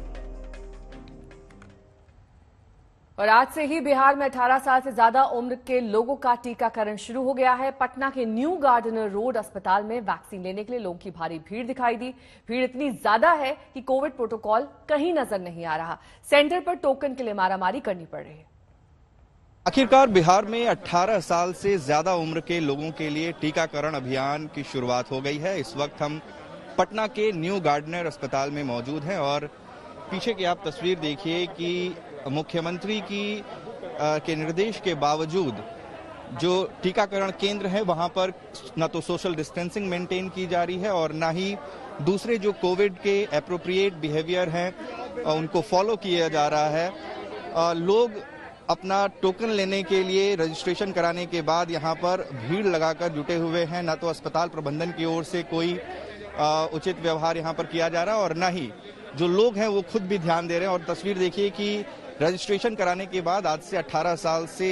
और आज से ही बिहार में 18 साल से ज्यादा उम्र के लोगों का टीकाकरण शुरू हो गया है। पटना के न्यू गार्डनर रोड अस्पताल में वैक्सीन लेने के लिए लोगों की भारी भीड़ दिखाई दी। भीड़ इतनी ज्यादा है कि कोविड प्रोटोकॉल कहीं नजर नहीं आ रहा। सेंटर पर टोकन के लिए मारामारी करनी पड़ रही है। आखिरकार बिहार में 18 साल से ज्यादा उम्र के लोगों के लिए टीकाकरण अभियान की शुरुआत हो गई है। इस वक्त हम पटना के न्यू गार्डनर अस्पताल में मौजूद हैं और पीछे की आप तस्वीर देखिए कि मुख्यमंत्री के निर्देश के बावजूद जो टीकाकरण केंद्र है वहां पर न तो सोशल डिस्टेंसिंग मेंटेन की जा रही है और ना ही दूसरे जो कोविड के एप्रोप्रिएट बिहेवियर हैं उनको फॉलो किया जा रहा है। लोग अपना टोकन लेने के लिए रजिस्ट्रेशन कराने के बाद यहां पर भीड़ लगाकर जुटे हुए हैं। न तो अस्पताल प्रबंधन की ओर से कोई उचित व्यवहार यहां पर किया जा रहा है और न ही जो लोग हैं वो खुद भी ध्यान दे रहे हैं। और तस्वीर देखिए कि रजिस्ट्रेशन कराने के बाद आज से 18 साल से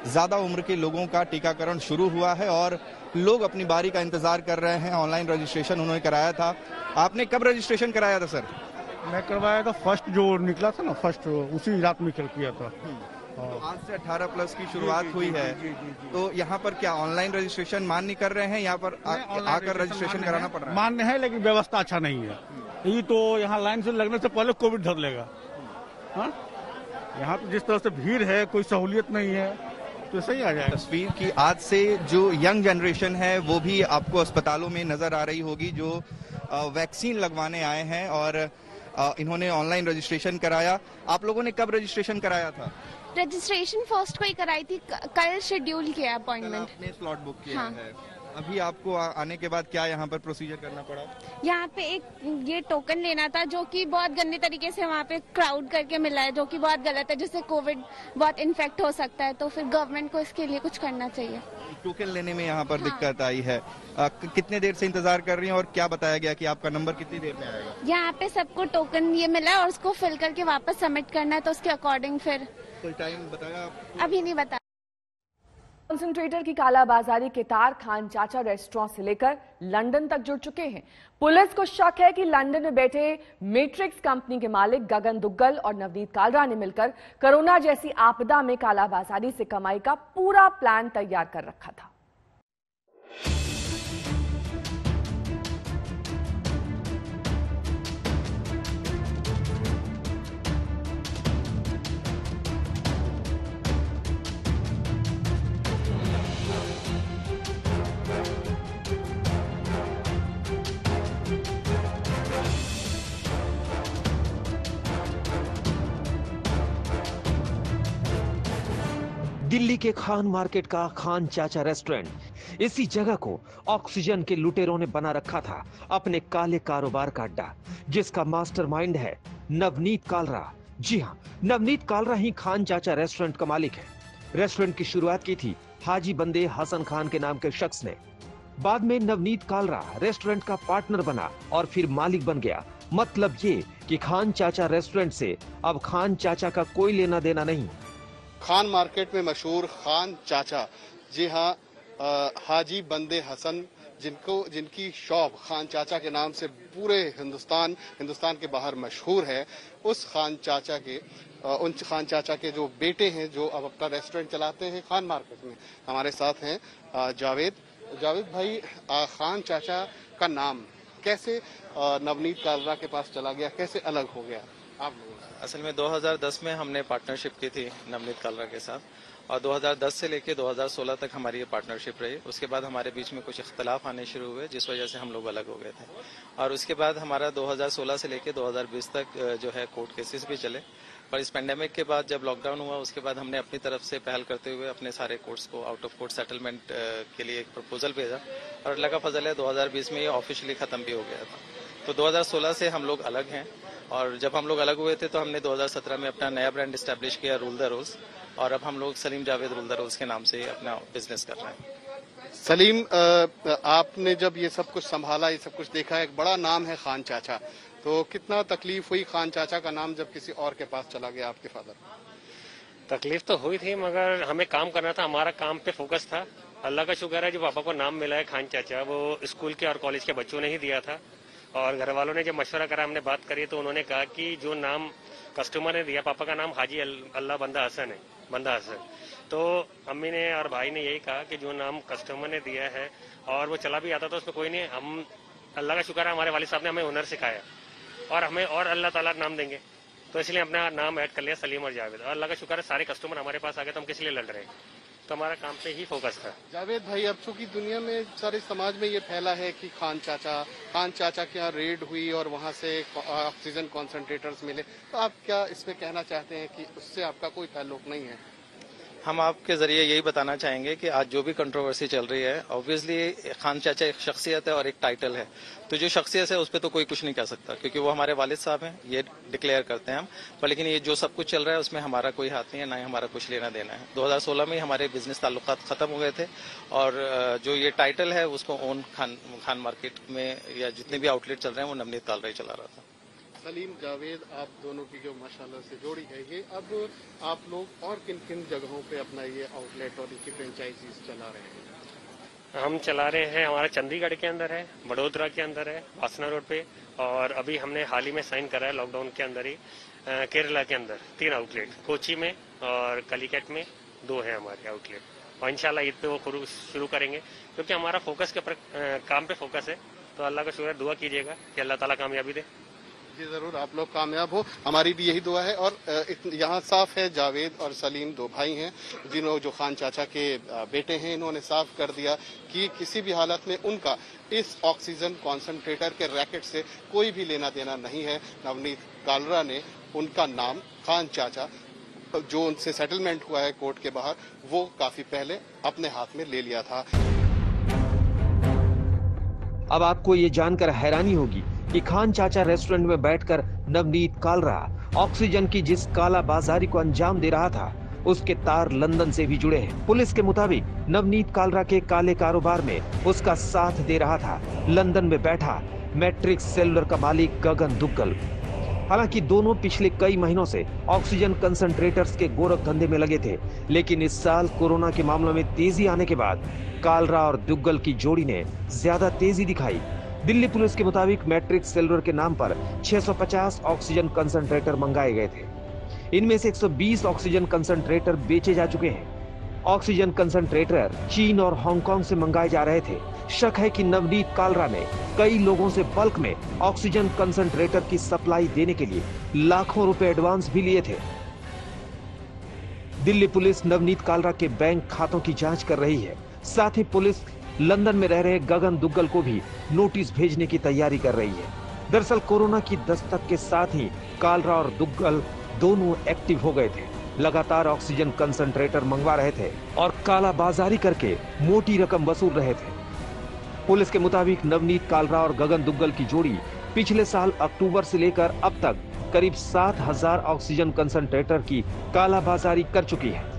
ज्यादा उम्र के लोगों का टीकाकरण शुरू हुआ है और लोग अपनी बारी का इंतजार कर रहे हैं। ऑनलाइन रजिस्ट्रेशन उन्होंने कराया था। आपने कब रजिस्ट्रेशन कराया था सर? मैं करवाया था फर्स्ट जो निकला था ना, फर्स्ट उसी रात में किया था। तो आज से 18 प्लस की शुरुआत हुई है। तो यहाँ पर क्या ऑनलाइन रजिस्ट्रेशन मान्य नहीं कर रहे हैं? यहाँ पर आकर रजिस्ट्रेशन कराना पड़ रहा है? मान्य है, लेकिन व्यवस्था अच्छा नहीं है। ये तो यहाँ लाइन से लगने से पहले कोविड धर लेगा। हाँ, यहाँ तो जिस तरह से भीड़ है, कोई सहूलियत नहीं है, तो सही आ जाएगा। तस्वीर की आज से जो यंग जनरेशन है वो भी आपको अस्पतालों में नजर आ रही होगी, जो वैक्सीन लगवाने आए हैं और इन्होंने ऑनलाइन रजिस्ट्रेशन कराया। आप लोगों ने कब रजिस्ट्रेशन कराया था? रजिस्ट्रेशन फर्स्ट को ही कराई थी, कल शेड्यूल किया अपॉइंटमेंट। आपने स्लॉट बुक किया हाँ। है। अभी आपको आने के बाद क्या यहाँ पर प्रोसीजर करना पड़ा? यहाँ पे एक ये टोकन लेना था जो कि बहुत गंदे तरीके से वहाँ पे क्राउड करके मिला है, जो कि बहुत गलत है, जिससे कोविड बहुत इन्फेक्ट हो सकता है। तो फिर गवर्नमेंट को इसके लिए कुछ करना चाहिए। टोकन लेने में यहाँ पर दिक्कत आई है। कितने देर से इंतजार कर रही हैं और क्या बताया गया कि आपका नंबर कितनी देर में आएगा? यहाँ पे सबको टोकन ये मिला और उसको फिल करके वापस सबमिट करना है, तो उसके अकॉर्डिंग फिर कोई टाइम बताया? अभी नहीं बताया। कंसंट्रेटर की कालाबाजारी के तार खान चाचा रेस्टोरेंट से लेकर लंदन तक जुड़ चुके हैं। पुलिस को शक है कि लंदन में बैठे मैट्रिक्स कंपनी के मालिक गगन दुग्गल और नवनीत कालरा ने मिलकर कोरोना जैसी आपदा में कालाबाजारी से कमाई का पूरा प्लान तैयार कर रखा था। दिल्ली के खान मार्केट का खान चाचा रेस्टोरेंट, इसी जगह को ऑक्सीजन के लुटेरों ने बना रखा था अपने काले कारोबार का अड्डा, जिसका मास्टरमाइंड है नवनीत कालरा। जी हां, नवनीत कालरा ही खान चाचा रेस्टोरेंट का मालिक है। रेस्टोरेंट की शुरुआत की थी हाजी बंदे हसन खान के नाम के शख्स ने। बाद में नवनीत कालरा रेस्टोरेंट का पार्टनर बना और फिर मालिक बन गया। मतलब ये कि खान चाचा रेस्टोरेंट से अब खान चाचा का कोई लेना देना नहीं। खान मार्केट में मशहूर खान चाचा, जी हाँ, हाजी बंदे हसन, जिनकी शॉप खान चाचा के नाम से पूरे हिंदुस्तान के बाहर मशहूर है, उस खान चाचा के उन खान चाचा के जो बेटे हैं जो अब अपना रेस्टोरेंट चलाते हैं खान मार्केट में। हमारे साथ हैं जावेद भाई। खान चाचा का नाम कैसे नवनीत कालरा के पास चला गया, कैसे अलग हो गया? आप असल में 2010 में हमने पार्टनरशिप की थी नवनीत कालरा के साथ, और 2010 से लेकर 2016 तक हमारी ये पार्टनरशिप रही। उसके बाद हमारे बीच में कुछ इख्तलाफ आने शुरू हुए, जिस वजह से हम लोग अलग हो गए थे। और उसके बाद हमारा 2016 से लेकर 2020 तक जो है कोर्ट केसेस भी चले। पर इस पेंडेमिक के बाद जब लॉकडाउन हुआ उसके बाद हमने अपनी तरफ से पहल करते हुए अपने सारे कोर्ट्स को आउट ऑफ कोर्ट सेटलमेंट के लिए एक प्रपोजल भेजा और अल्लाह का फजल है 2020 में ये ऑफिशियली खत्म भी हो गया था। तो 2016 से हम लोग अलग हैं और जब हम लोग अलग हुए थे तो हमने 2017 में अपना नया ब्रांड इस्टेब्लिश किया रूल द रोल्स और अब हम लोग Salim Javed rule the rolls के नाम से अपना बिजनेस कर रहे हैं। सलीम, आपने जब ये सब कुछ संभाला, ये सब कुछ देखा, एक बड़ा नाम है खान चाचा, तो कितना तकलीफ हुई खान चाचा का नाम जब किसी और के पास चला गया आपके फादर? तकलीफ तो हुई थी मगर हमें काम करना था, हमारा काम पे फोकस था। अल्लाह का शुक्र है जो पापा को नाम मिला है खान चाचा, वो स्कूल के और कॉलेज के बच्चों ने ही दिया था और घर वालों ने जब मशवरा करा, हमने बात करी तो उन्होंने कहा कि जो नाम कस्टमर ने दिया, पापा का नाम हाजी अल्लाह बंदा हसन है, बंदा हसन, तो अम्मी ने और भाई ने यही कहा कि जो नाम कस्टमर ने दिया है और वो चला भी आता तो उसमें कोई नहीं, हम अल्लाह का शुक्र है हमारे वालिद साहब ने हमें हुनर सिखाया और हमें और अल्लाह ताला नाम देंगे, तो इसलिए अपना नाम ऐड कर लिया सलीम और जावेद। और अल्लाह का शुक्र है सारे कस्टमर हमारे पास आ गए तो हम किस लिए लड़ रहे हैं, तो हमारा काम पे ही फोकस था। जावेद भाई, अब चूंकि दुनिया में सारे समाज में ये फैला है कि खान चाचा के यहाँ रेड हुई और वहाँ से ऑक्सीजन कॉन्सेंट्रेटर्स मिले, तो आप क्या इसमें कहना चाहते हैं कि उससे आपका कोई ताल्लुक नहीं है? हम आपके जरिए यही बताना चाहेंगे कि आज जो भी कंट्रोवर्सी चल रही है, ऑब्वियसली खान चाचा एक शख्सियत है और एक टाइटल है, तो जो शख्सियत है उस पर तो कोई कुछ नहीं कह सकता क्योंकि वो हमारे वालिद साहब हैं, ये डिक्लेयर करते हैं हम, पर लेकिन ये जो सब कुछ चल रहा है उसमें हमारा कोई हाथ नहीं है, ना ही हमारा कुछ लेना देना है। 2016 में ही हमारे बिजनेस ताल्लुकात खत्म हो गए थे और जो ये टाइटल है उसको ओन खान मार्केट में या जितने भी आउटलेट चल रहे हैं वो नवनीत कालरा ही चला रहा था। सलीम, जावेद, आप दोनों की जो माशाल्लाह से जोड़ी है, ये अब आप लोग और किन किन जगहों पे अपना ये आउटलेट और इनकी फ्रेंचाइजीज चला रहे हैं? हम चला रहे हैं, हमारा चंडीगढ़ के अंदर है, वडोदरा के अंदर है, वासना रोड पे, और अभी हमने हाल ही में साइन करा है लॉकडाउन के अंदर ही केरला के अंदर 3 आउटलेट, कोची में और कलिकट में 2 है हमारे आउटलेट और इंशाल्लाह ईद पे वो शुरू करेंगे क्योंकि हमारा फोकस के काम पे फोकस है। तो अल्लाह का शुक्र, दुआ कीजिएगा कि अल्लाह ताला कामयाबी दे। जी जरूर, आप लोग कामयाब हो, हमारी भी यही दुआ है। और यहाँ साफ है जावेद और सलीम 2 भाई हैं जिन्होंने जो खान चाचा के बेटे हैं, इन्होंने साफ कर दिया कि किसी भी हालत में उनका इस ऑक्सीजन कॉन्सेंट्रेटर के रैकेट से कोई भी लेना देना नहीं है। नवनीत कालरा ने उनका नाम खान चाचा, जो उनसे सेटलमेंट हुआ है कोर्ट के बाहर, वो काफी पहले अपने हाथ में ले लिया था। अब आपको ये जानकर हैरानी होगी कि खान चाचा रेस्टोरेंट में बैठकर नवनीत कालरा ऑक्सीजन की जिस काला बाजारी को अंजाम दे रहा था उसके तार लंदन से भी जुड़े हैं। पुलिस के मुताबिक नवनीत कालरा के काले कारोबार में उसका साथ दे रहा था लंदन में बैठा मैट्रिक्स सेलुलर का मालिक गगन दुग्गल। हालांकि दोनों पिछले कई महीनों से ऑक्सीजन कंसंट्रेटर्स के गोरख धंधे में लगे थे, लेकिन इस साल कोरोना के मामलों में तेजी आने के बाद कालरा और दुग्गल की जोड़ी ने ज्यादा तेजी दिखाई। दिल्ली पुलिस के मुताबिक मैट्रिक्स सेलुलर के नाम पर 650 ऑक्सीजन कंसंट्रेटर मंगाए गए थे। इनमें से 120 ऑक्सीजन कंसंट्रेटर बेचे जा चुके हैं। ऑक्सीजन कंसंट्रेटर चीन और हांगकांग से मंगाए जा रहे थे। शक है कि नवनीत कालरा ने कई लोगों से बल्क में ऑक्सीजन कंसंट्रेटर की सप्लाई देने के लिए लाखों रुपए एडवांस भी लिए थे। दिल्ली पुलिस नवनीत कालरा के बैंक खातों की जांच कर रही है। साथ ही पुलिस लंदन में रह रहे गगन दुग्गल को भी नोटिस भेजने की तैयारी कर रही है। दरअसल कोरोना की दस्तक के साथ ही कालरा और दुग्गल दोनों एक्टिव हो गए थे। लगातार ऑक्सीजन कंसंट्रेटर मंगवा रहे थे और काला बाजारी करके मोटी रकम वसूल रहे थे। पुलिस के मुताबिक नवनीत कालरा और गगन दुग्गल की जोड़ी पिछले साल अक्टूबर से लेकर अब तक करीब 7,000 ऑक्सीजन कंसंट्रेटर की काला बाजारी कर चुकी है।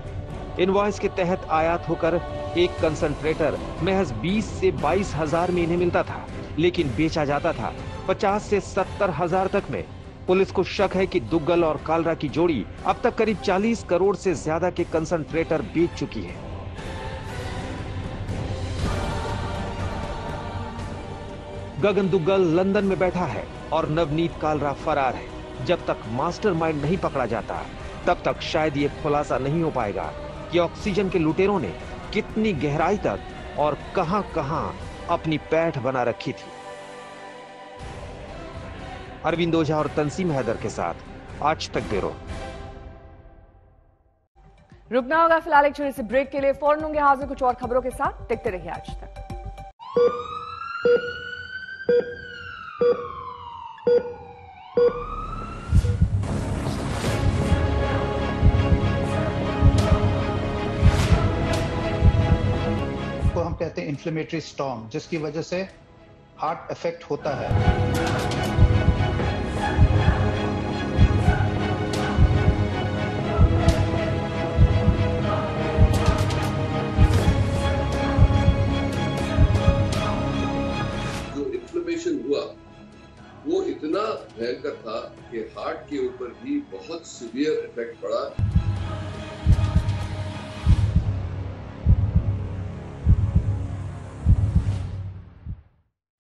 इनवॉइस के तहत आयात होकर एक कंसंट्रेटर महज 20 से 22,000 में इन्हें मिलता था, लेकिन बेचा जाता था 50 से 70,000 तक में। पुलिस को शक है कि दुग्गल और कालरा की जोड़ी अब तक करीब 40 करोड़ से ज्यादा के कंसंट्रेटर बेच चुकी है। गगन दुग्गल लंदन में बैठा है और नवनीत कालरा फरार है। जब तक मास्टरमाइंड नहीं पकड़ा जाता तब तक शायद ये खुलासा नहीं हो पाएगा कि ऑक्सीजन के लुटेरों ने कितनी गहराई तक और कहां-कहां अपनी पैठ बना रखी थी। अरविंद ओझा और तंसीम हैदर के साथ आज तक ब्यूरो। रुकना होगा फिलहाल एक छोटे से ब्रेक के लिए। फौरन होंगे हाजिर कुछ और खबरों के साथ। देखते रहिए आज तक। हम कहते हैं इन्फ्लेमेटरी स्टॉर्म, जिसकी वजह से हार्ट अफेक्ट होता है। हुआ वो इतना भयंकर था कि हार्ट के ऊपर भी बहुत सीवियर इफेक्ट पड़ा।